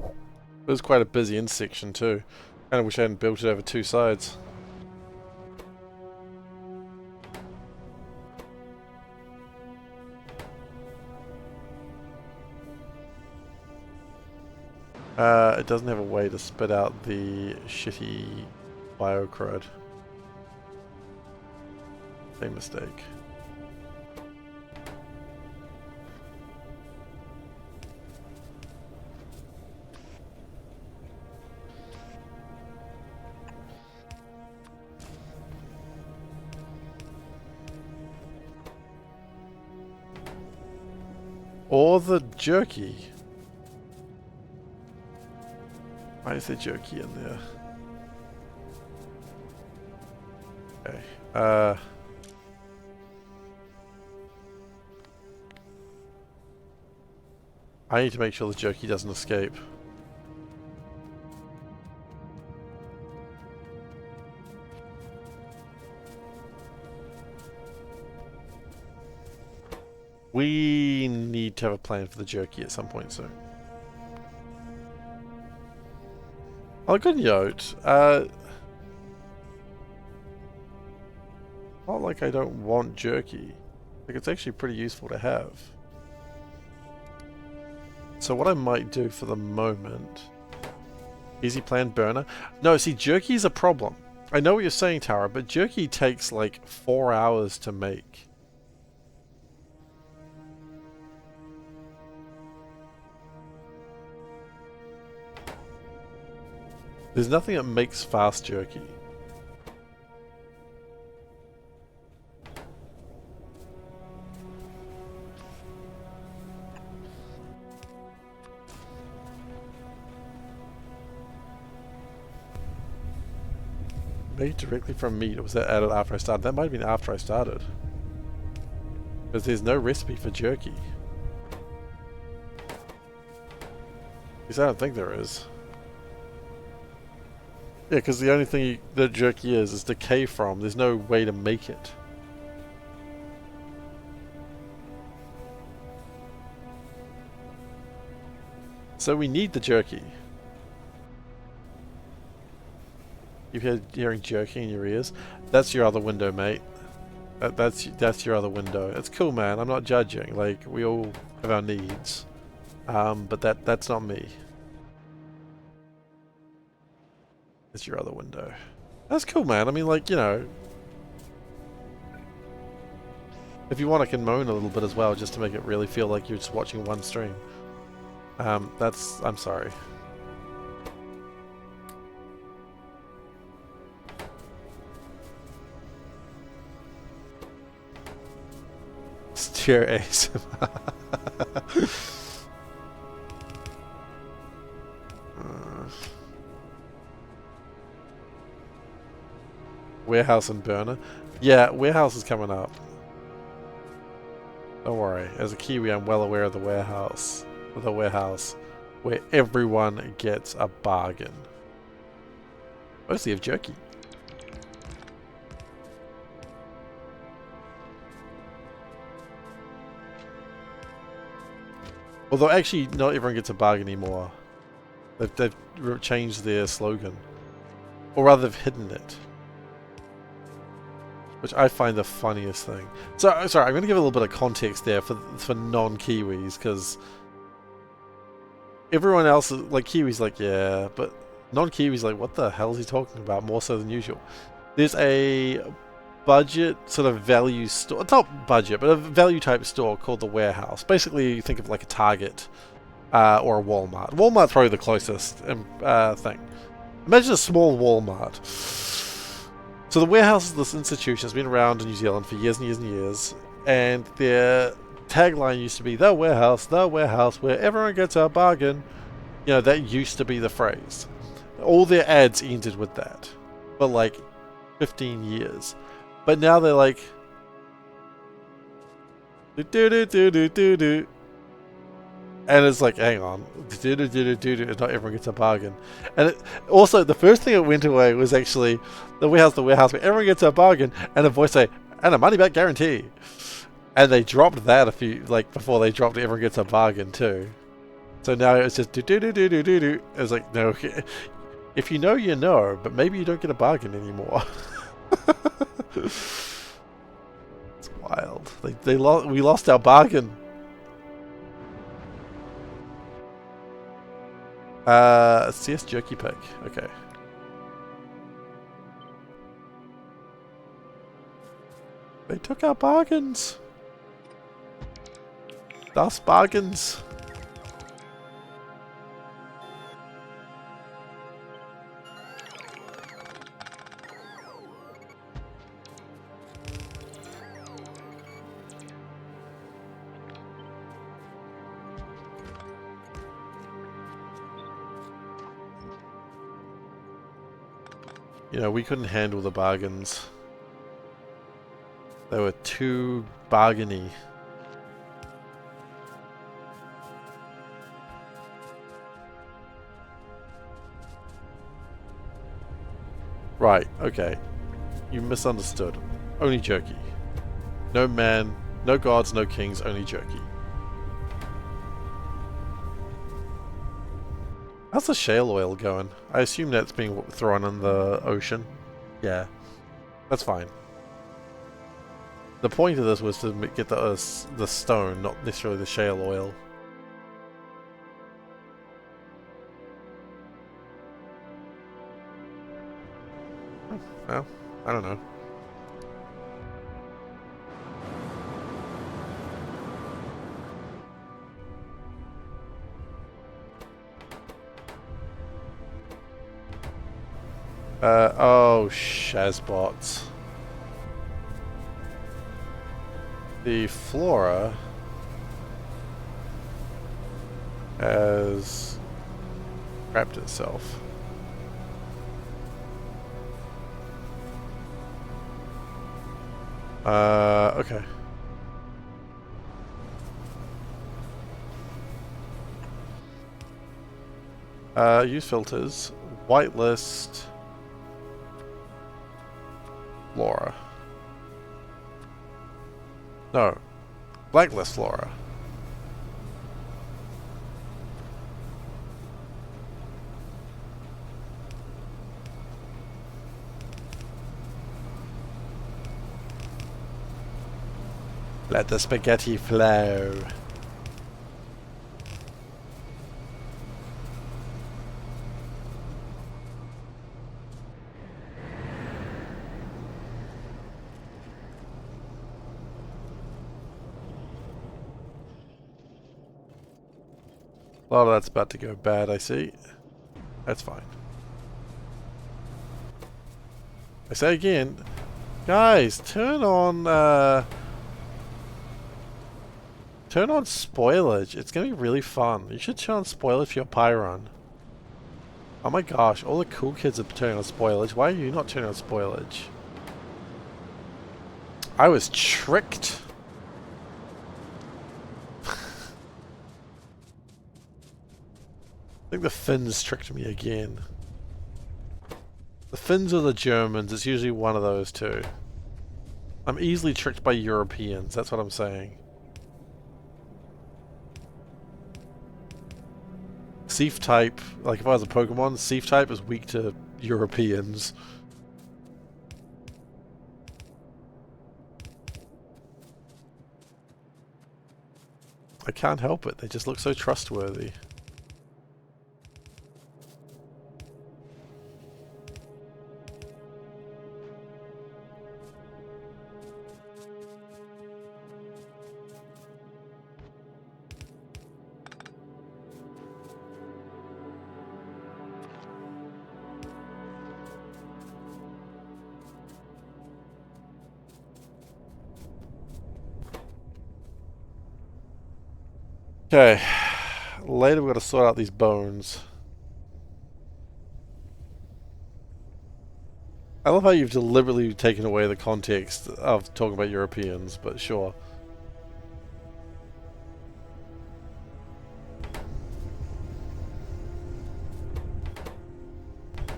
It was quite a busy intersection too. Kind of wish I hadn't built it over 2 sides. It doesn't have a way to spit out the shitty biocrud. Same mistake. Or the jerky. Why is there jerky in there? Okay. I need to make sure the jerky doesn't escape. We need to have a plan for the jerky at some point soon. Oh, good note. Not like I don't want jerky. Like, it's actually pretty useful to have. So what I might do for the moment... Easy plan burner? No, see, jerky is a problem. I know what you're saying, Tara, but jerky takes like 4 hours to make. There's nothing that makes fast jerky. Made directly from meat, or was that added after I started? That might have been after I started. Because there's no recipe for jerky. At least I don't think there is. Yeah, because the only thing that jerky is decay from. There's no way to make it. So we need the jerky. You've hearing jerky in your ears? That's your other window, mate. That's your other window. It's cool, man. I'm not judging. Like, we all have our needs. But that's not me. It's your other window. That's cool, man. I mean, like, you know, if you want, I can moan a little bit as well, just to make it really feel like you're just watching one stream. I'm sorry. Steer Ace. Warehouse and burner. Yeah, warehouse is coming up. Don't worry. As a Kiwi, I'm well aware of the warehouse. Where everyone gets a bargain. Mostly of jerky. Although actually, not everyone gets a bargain anymore. They've changed their slogan. Or rather, they've hidden it. Which I find the funniest thing. So, sorry, I'm going to give a little bit of context there for non-Kiwis, because everyone else, like Kiwis, like, yeah, but non-Kiwis, like, what the hell is he talking about? More so than usual. There's a budget sort of value store, it's not budget, but a value type store called the Warehouse. Basically, you think of like a Target or a Walmart. Walmart's probably the closest thing. Imagine a small Walmart. So the Warehouse is this institution that's been around in New Zealand for years and years and years, and their tagline used to be the warehouse, where everyone gets a bargain. You know, that used to be the phrase. All their ads ended with that for like 15 years. But now they're like, do. And it's like, hang on, and not everyone gets a bargain. And also, the first thing that went away was actually the warehouse, where everyone gets a bargain, and a voice say, and a money back guarantee. And they dropped that before they dropped everyone gets a bargain too. So now it's just do. It's like, no, if you know, you know, but maybe you don't get a bargain anymore. It's wild. We lost our bargain. CS jerky pick. Okay. They took our bargains. Das bargains. You know, we couldn't handle the bargains. They were too bargainy. Right, okay. You misunderstood. Only jerky. No man, no gods, no kings, only jerky. How's the shale oil going? I assume that's being thrown in the ocean. Yeah, that's fine. The point of this was to get the stone, not necessarily the shale oil. Well, I don't know. Oh, Shazbots. The flora has wrapped itself. Okay. Use filters. Whitelist. Flora. No. Blacklist flora. Let the spaghetti flow. A lot of that's about to go bad, I see. That's fine. I say again, guys, turn on spoilage. It's gonna be really fun. You should turn on spoilage for your Py run. Oh my gosh, all the cool kids are turning on spoilage. Why are you not turning on spoilage? I was tricked. I think the Finns tricked me again. The Finns or the Germans, it's usually one of those two. I'm easily tricked by Europeans, that's what I'm saying. Seif type, like if I was a Pokemon, Seif type is weak to Europeans. I can't help it, they just look so trustworthy. Okay, later we've got to sort out these bones. I love how you've deliberately taken away the context of talking about Europeans, but sure.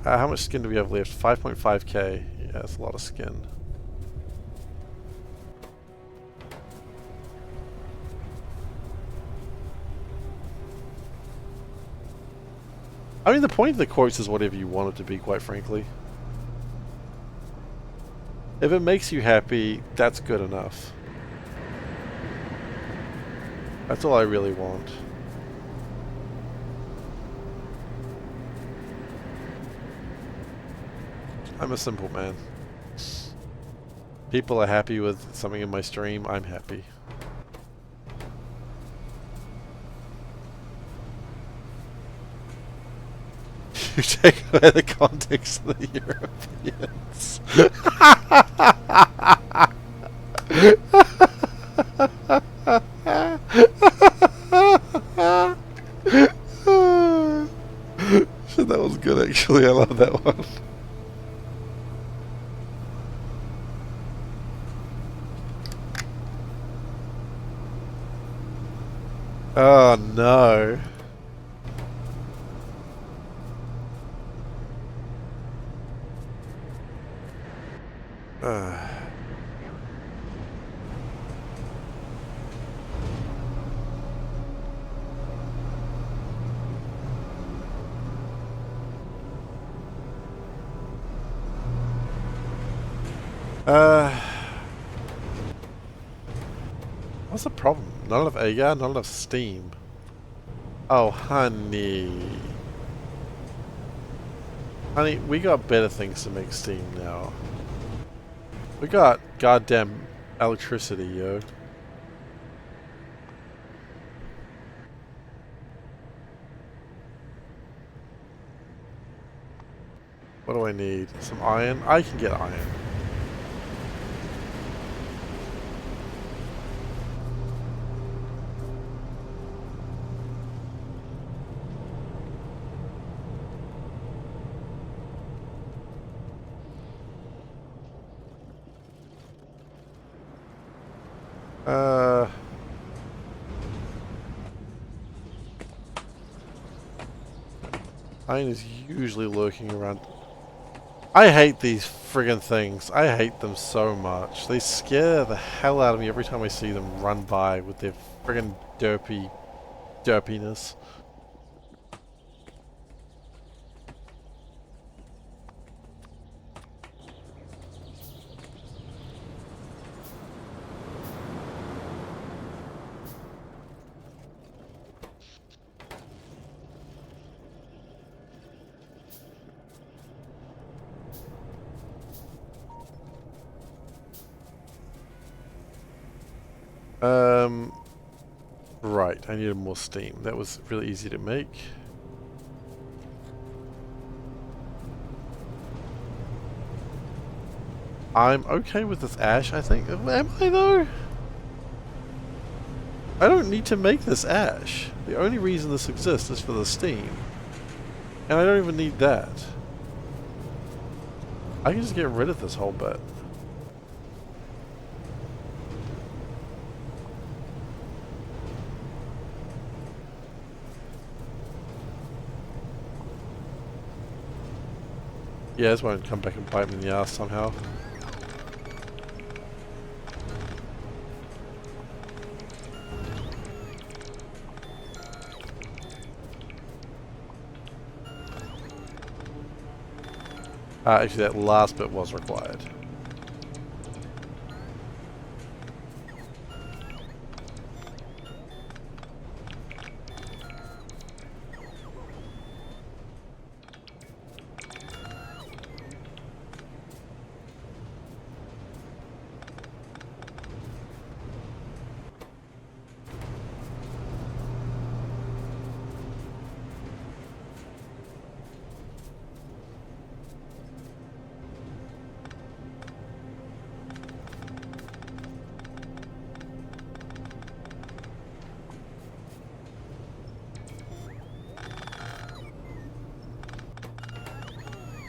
How much skin do we have left? 5.5k. Yeah, that's a lot of skin. I mean, the point of the quotes is whatever you want it to be, quite frankly. If it makes you happy, that's good enough. That's all I really want. I'm a simple man. People are happy with something in my stream, I'm happy. You take away the context of the Europeans. Shit, that was good actually, I love that one. Oh no. What's the problem? Not enough agar, not enough steam. Oh, honey. Honey, we got better things to make steam now. We got goddamn electricity, yo. What do I need? Some iron? I can get iron. Iron is usually lurking around. I hate these friggin' things. I hate them so much. They scare the hell out of me every time I see them run by with their friggin' derpiness. Right, I needed more steam. That was really easy to make. I'm okay with this ash, I think. Am I though? I don't need to make this ash. The only reason this exists is for the steam. And I don't even need that. I can just get rid of this whole bit. Yeah, this won't come back and bite me in the ass somehow. Actually, that last bit was required.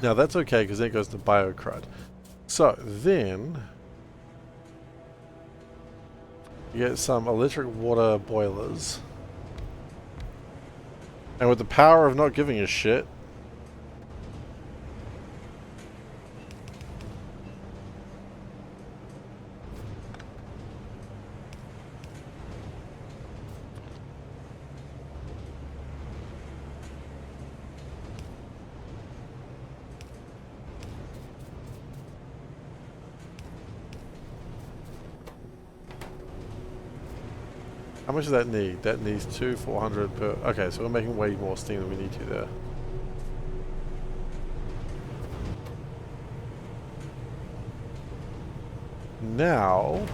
Now that's okay because that goes to biocrud. So then you get some electric water boilers. And with the power of not giving a shit, how much does that need? That needs 400 per... Okay, so we're making way more steam than we need to there. now...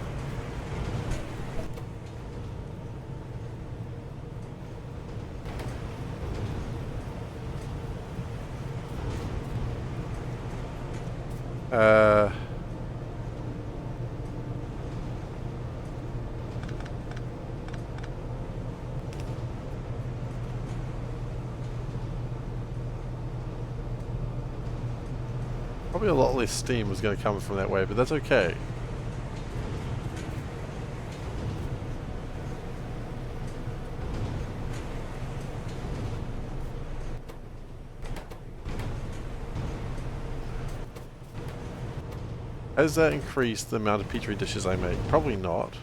Probably a lot less steam was going to come from that way, but that's okay. Has that increased the amount of petri dishes I make? Probably not.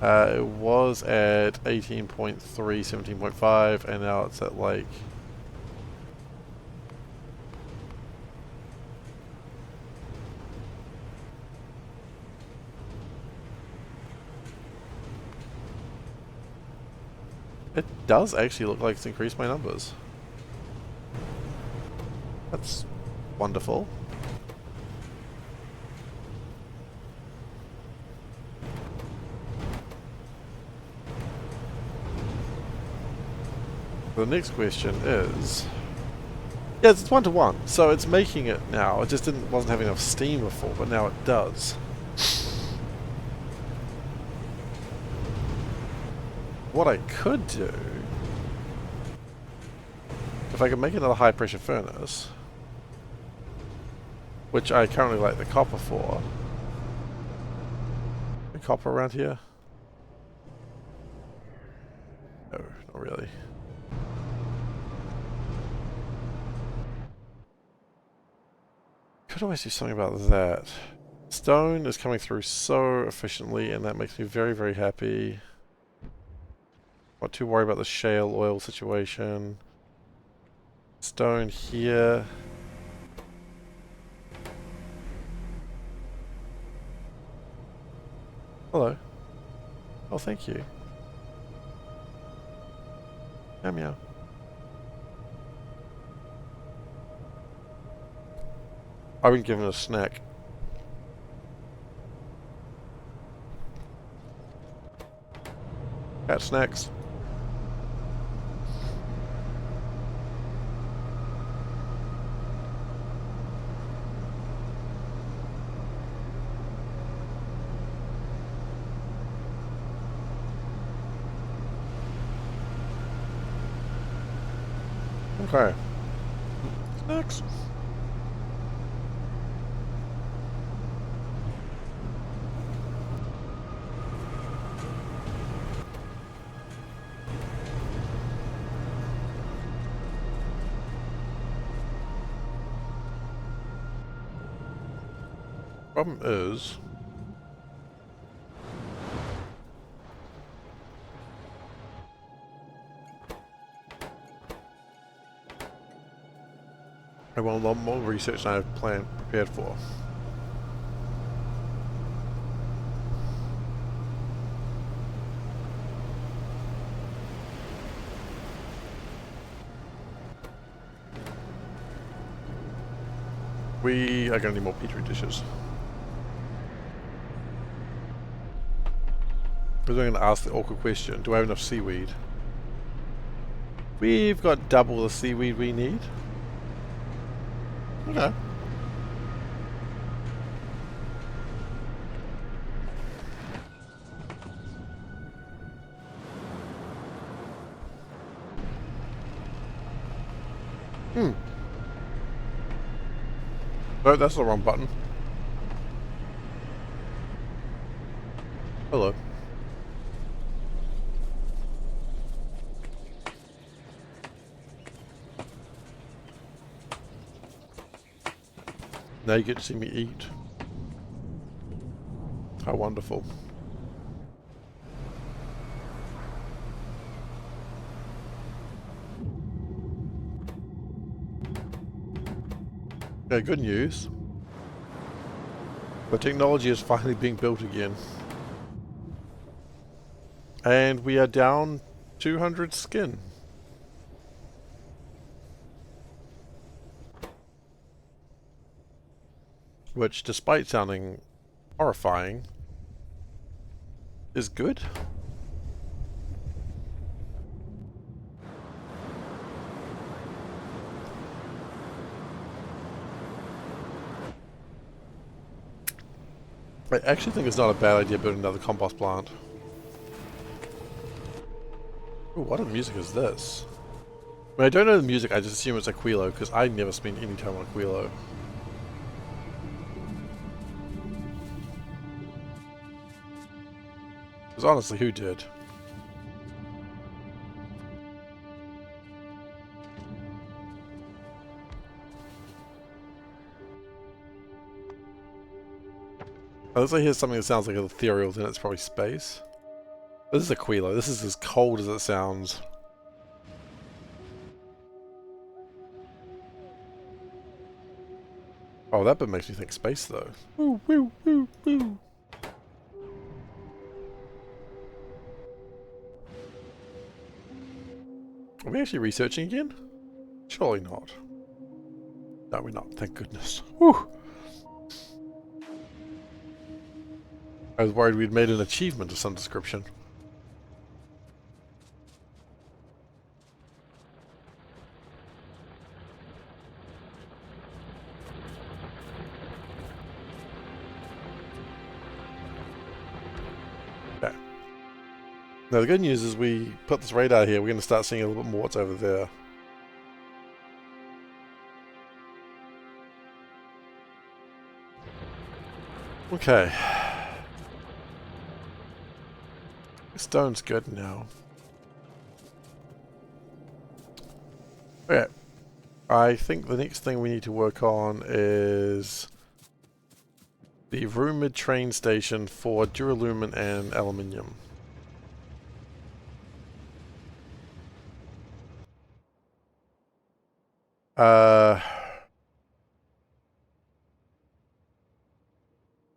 It was at 18.3, 17.5, and now it's at like... It does actually look like it's increased my numbers. That's wonderful. The next question is... Yes, it's 1 to 1, so it's making it now. It just wasn't having enough steam before, but now it does. What I could do... If I could make another high pressure furnace, which I currently like the copper for. The copper around here? No, not really. Could always do something about that. Stone is coming through so efficiently, and that makes me very, very happy. Not too worried about the shale oil situation. Stone here. Hello. Oh, thank you. Meow meow. I've been given a snack. Cat snacks. Okay. Snacks. Problem is, I want a lot more research than I have prepared for. We are going to need more petri dishes. Because I'm going to ask the awkward question, do I have enough seaweed? We've got double the seaweed we need. Okay. No, that's the wrong button. Hello. Now you get to see me eat. How wonderful. Okay, good news. The technology is finally being built again. And we are down 200 skin. which, despite sounding horrifying, is good. I actually think it's not a bad idea building another compost plant. Ooh, what a music is this? When I don't know the music, I just assume it's Aquilo, because I never spend any time on Aquilo. Because honestly, who did? Unless I hear something that sounds like ethereal, then it's probably space. This is Aquilo. This is as cold as it sounds. Oh, that bit makes me think space, though. Woo, woo, woo, woo. Are we actually researching again? Surely not. No, we're not. Thank goodness. Whew. I was worried we'd made an achievement of some description. Okay. Now the good news is we put this radar here, we're going to start seeing a little bit more what's over there. Okay. Stone's good now. Okay. I think the next thing we need to work on is the rumored train station for duralumin and aluminium.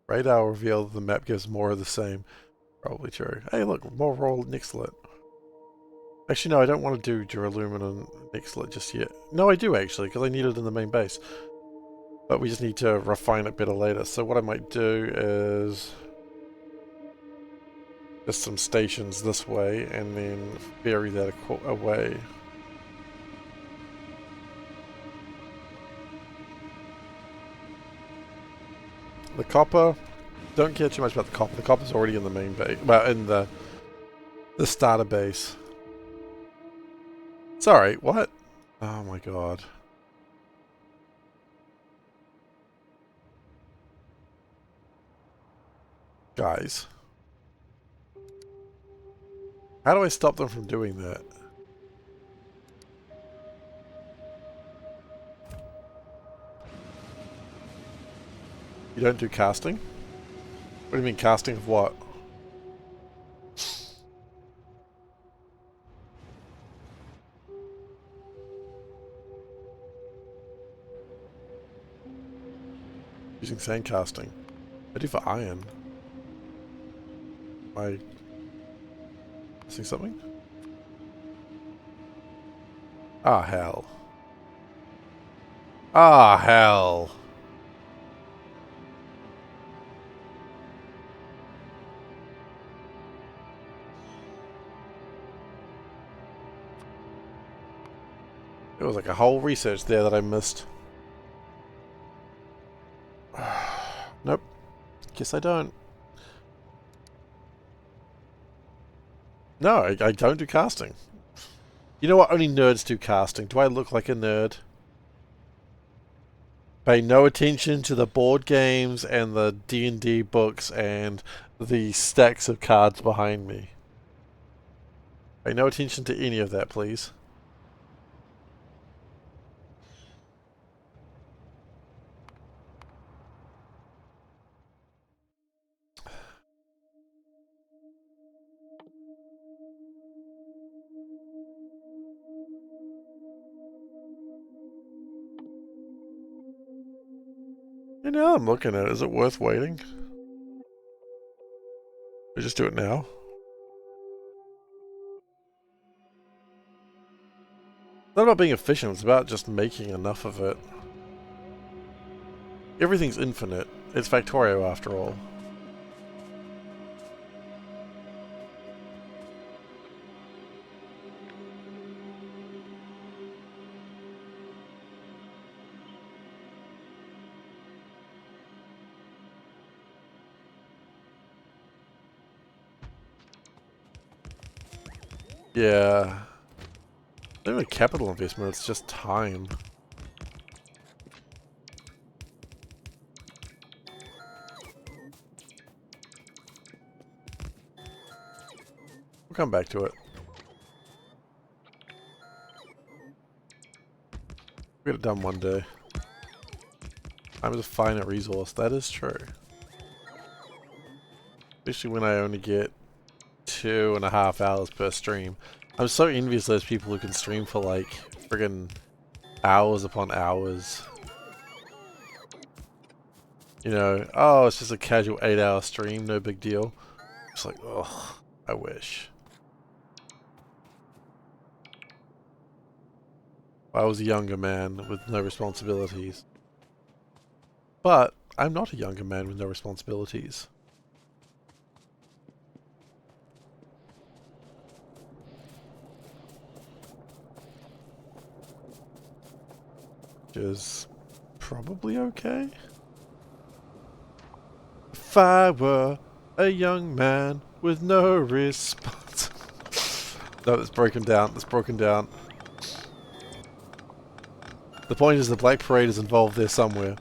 Radar revealed the map gives more of the same. Probably true. Hey, look, more roll Nixlet. Actually, no, I don't want to do duralumin and Nixlet just yet. No, I do actually, because I need it in the main base. But we just need to refine it better later. So what I might do is just some stations this way, and then vary that away. The copper, don't care too much about the copper. The copper's already in the main base, well, in the starter base. Sorry, what? Oh my god. Guys. How do I stop them from doing that? You don't do casting? What do you mean casting of what? Using sand casting. I do for iron. Am I missing something? Ah, hell. Ah, hell. There was like a whole research there that I missed. Nope. Guess I don't. No, I don't do casting. You know what? Only nerds do casting. Do I look like a nerd? Pay no attention to the board games and the D&D books and the stacks of cards behind me. Pay no attention to any of that, please. You know, I'm looking at it. Is it worth waiting? We just do it now. It's not about being efficient, it's about just making enough of it. Everything's infinite. It's Factorio after all. Yeah. Not even a capital investment, it's just time. We'll come back to it. We'll get it done one day. I'm a finite resource, that is true. Especially when I only get 2.5 hours per stream. I'm so envious of those people who can stream for like friggin' hours upon hours. You know, oh, it's just a casual 8-hour stream, no big deal. It's like, oh, I wish. I was a younger man with no responsibilities. But I'm not a younger man with no responsibilities. Which is probably okay. If I were a young man with no response. No, it's broken down. It's broken down. The point is the Black Parade is involved there somewhere.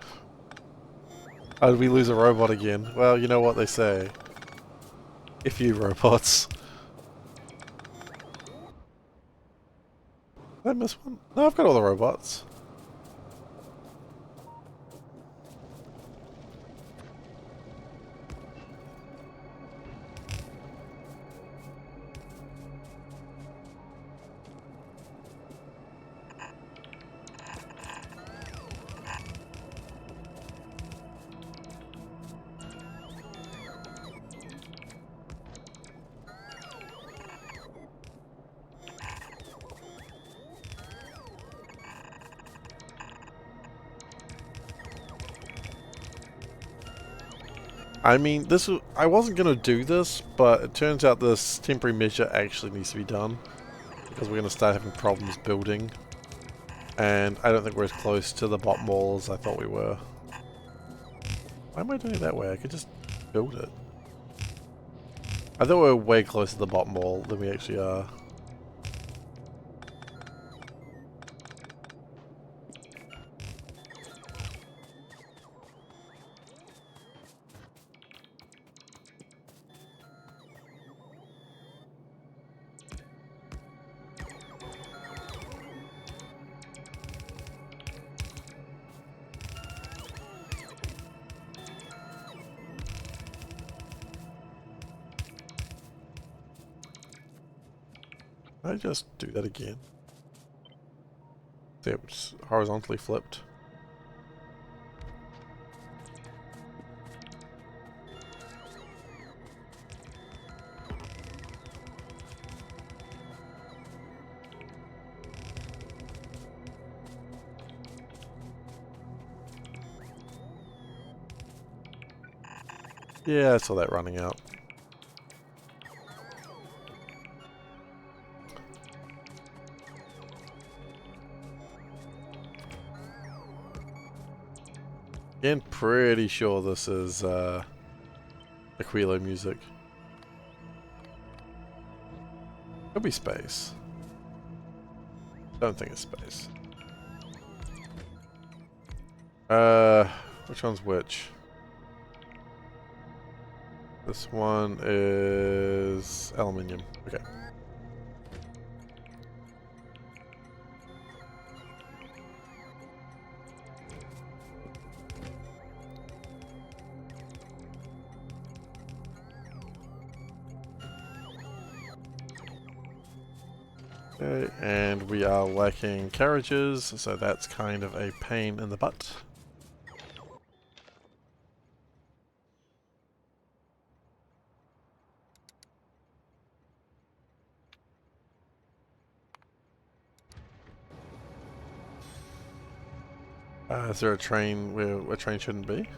Oh, did we lose a robot again? Well, you know what they say. If you robots. Did I miss one? No, I've got all the robots. I mean, I wasn't going to do this, but it turns out this temporary measure actually needs to be done. Because we're going to start having problems building. And I don't think we're as close to the bot mall as I thought we were. Why am I doing it that way? I could just build it. I thought we were way closer to the bot mall than we actually are. Can I just do that again? See, it was horizontally flipped. Yeah, I saw that running out. Again, pretty sure this is Aquilo music. Could be space. Don't think it's space. Which one's which? This one is aluminium. Okay. Okay, and we are lacking carriages, so that's kind of a pain in the butt. Is there a train where a train shouldn't be?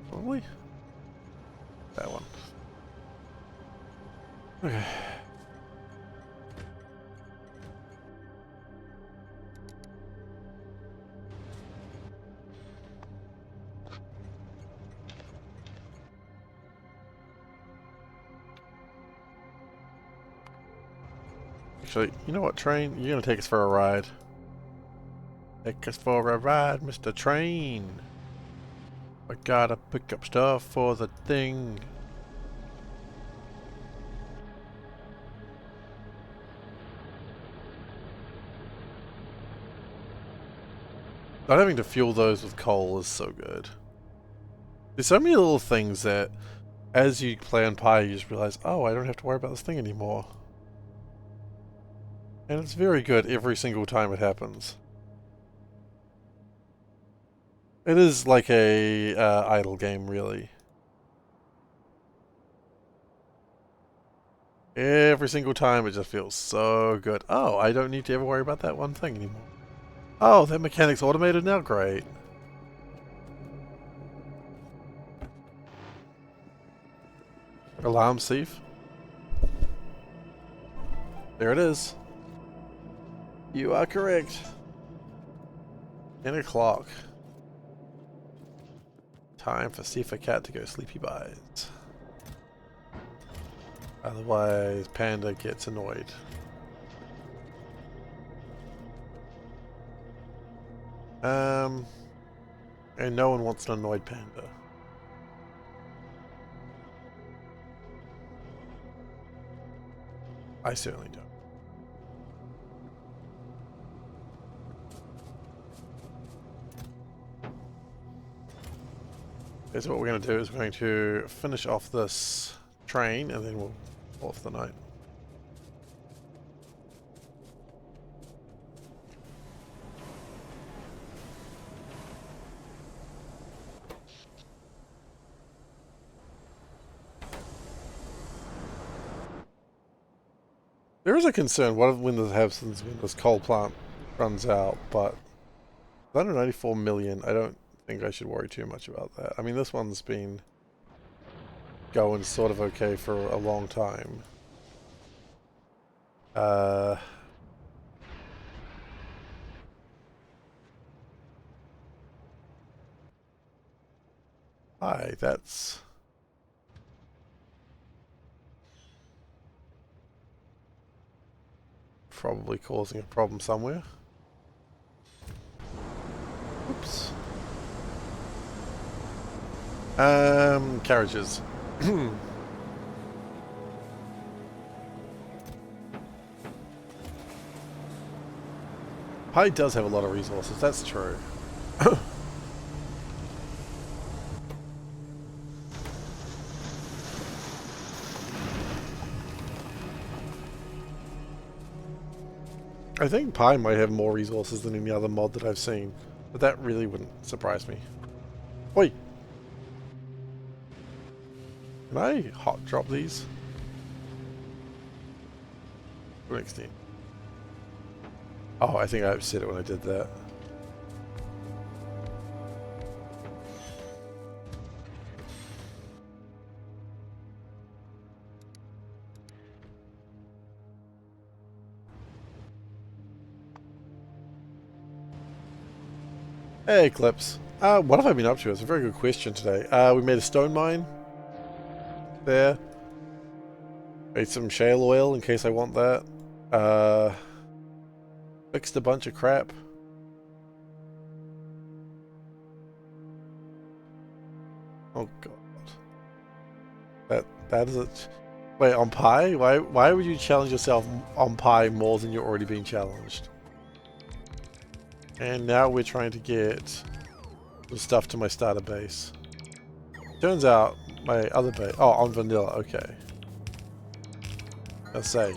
Probably. That one. Okay. Actually, you know what, train? You're gonna take us for a ride. Take us for a ride, Mr. Train. I gotta pick up stuff for the thing. Not having to fuel those with coal is so good. There's so many little things that, as you play on Pi, you just realize, oh, I don't have to worry about this thing anymore. And it's very good every single time it happens. It is like a idle game, really. Every single time it just feels so good. Oh, I don't need to ever worry about that one thing anymore. Oh, that mechanic's automated now? Great. Alarm thief. There it is. You are correct. 10 o'clock. Time for SeiferKatt to go sleepy buys. Otherwise, Panda gets annoyed. And no one wants an annoyed panda. I certainly don't. Okay, so what we're going to do is we're going to finish off this train and then we'll call off the night. There is a concern, what if when this coal plant runs out, but 194 million, I don't think I should worry too much about that. I mean, this one's been going sort of okay for a long time. Hi, that's... probably causing a problem somewhere. Oops. Carriages. Pi does have a lot of resources, that's true. I think Pi might have more resources than any other mod that I've seen, but that really wouldn't surprise me. Oi! Can I hot drop these? To an extent. Oh, I think I upset it when I did that. Hey, Eclipse. What have I been up to? It's a very good question today. We made a stone mine. There. Made some shale oil in case I want that. Fixed a bunch of crap. Oh god. That is it. Wait, on Pi? Why would you challenge yourself on Pi more than you're already being challenged? And now we're trying to get some stuff to my starter base. Turns out my other base... Oh, on vanilla, okay. Let's say.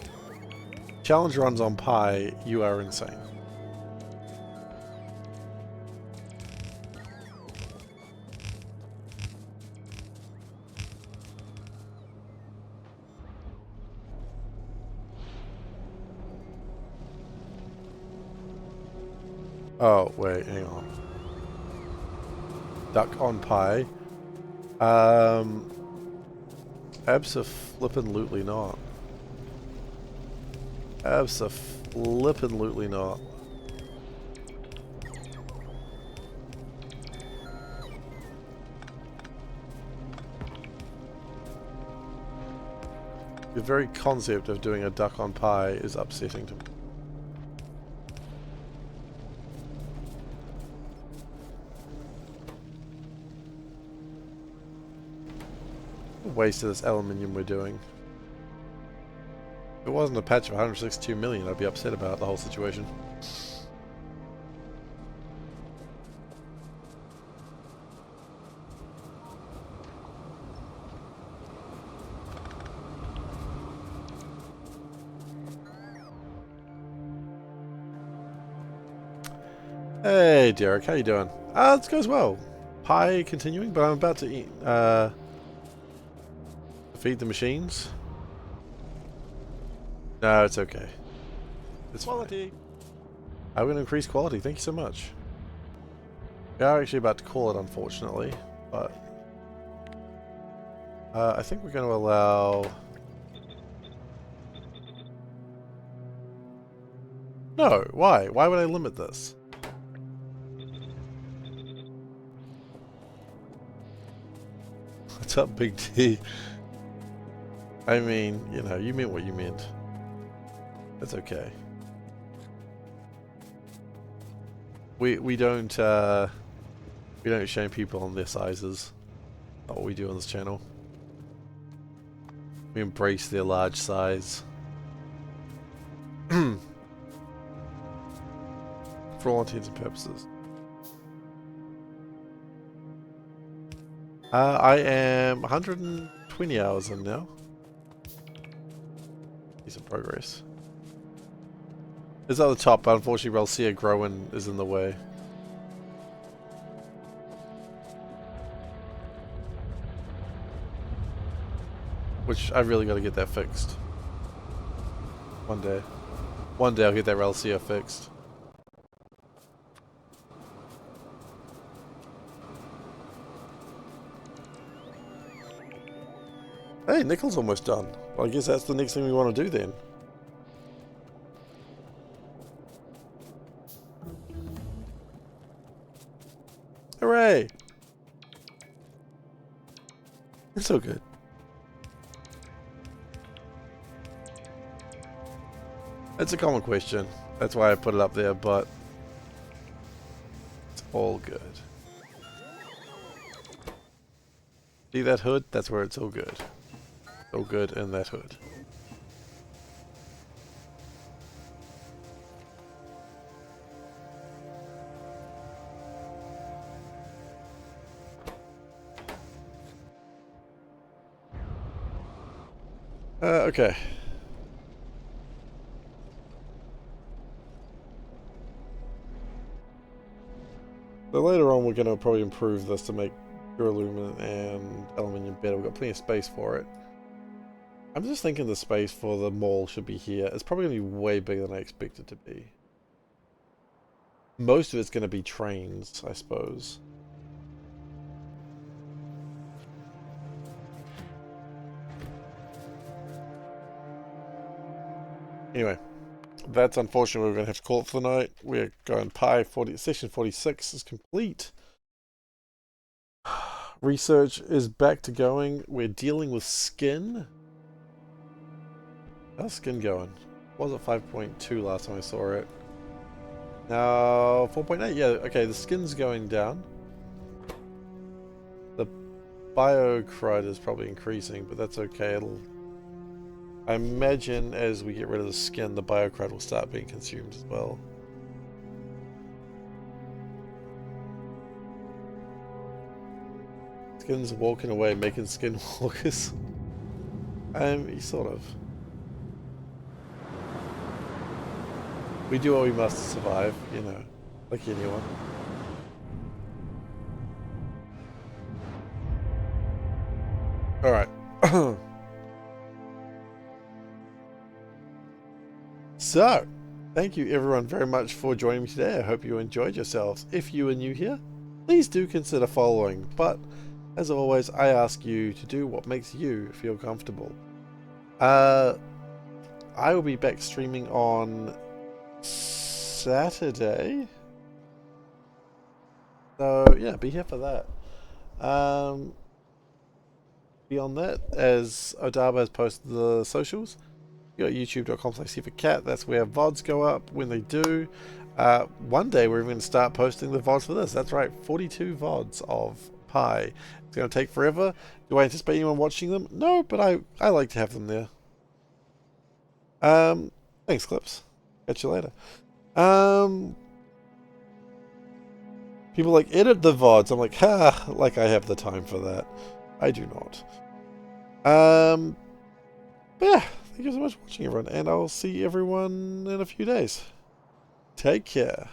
Challenge runs on Pi, you are insane. Oh, wait, hang on. Duck on pie. Abso-flippin-lutely not. Abso-flippin-lutely not. The very concept of doing a duck on pie is upsetting to me. Waste of this aluminium we're doing. If it wasn't a patch of 162 million, I'd be upset about the whole situation. Hey Derek, how you doing? This goes well. Pie continuing, but I'm about to eat, feed the machines. No, it's okay. It's Quality. fine. I'm going to increase quality. Thank you so much. We are actually about to call it, unfortunately, but I think we're going to allow. No, why? Why would I limit this? What's up, Big T? I mean, you know, you meant what you meant. That's okay. We don't shame people on their sizes. Not what we do on this channel. We embrace their large size. For all intents and purposes. I am 120 hours in now. Decent progress. It's at the top, but unfortunately Relcia growing is in the way. Which I really got to get that fixed. One day. One day I'll get that Relcia fixed. Hey, nickel's almost done. Well, I guess that's the next thing we want to do then. Hooray! It's so good. It's a common question. That's why I put it up there, but it's all good. See that hood? That's where it's all good. So good in that hood. Okay. So later on we're going to probably improve this to make pure aluminum and aluminium better. We've got plenty of space for it. I'm just thinking the space for the mall should be here. It's probably going to be way bigger than I expect it to be. Most of it's going to be trains, I suppose. Anyway, that's unfortunately we're going to have to call it for the night. We're going Pi 40. Session 46 is complete. Research is back to going. We're dealing with skin. How's skin going? Was it 5.2 last time I saw it? Now 4.8. Yeah, okay, the skin's going down. The bio crud is probably increasing, but that's okay. I imagine as we get rid of the skin, the bio crud will start being consumed as well. Skin's walking away, making skinwalkers. Sort of. We do what we must to survive, you know, like anyone. Alright. So, Thank you everyone very much for joining me today. I hope you enjoyed yourselves. If you are new here, please do consider following. But as always, I ask you to do what makes you feel comfortable. I will be back streaming on Saturday. So yeah, be here for that. Beyond that, as Odaba has posted the socials, you got youtube.com/SeiferKatt. That's where VODs go up when they do. One day we're even going to start posting the VODs for this. That's right, 42 VODs of Pi. It's going to take forever. Do I anticipate anyone watching them? No, but I like to have them there. Thanks, Clips. Catch you later. People like edit the VODs. I'm like, like I have the time for that. I do not. But yeah, thank you so much for watching, everyone, and I'll see everyone in a few days. Take care.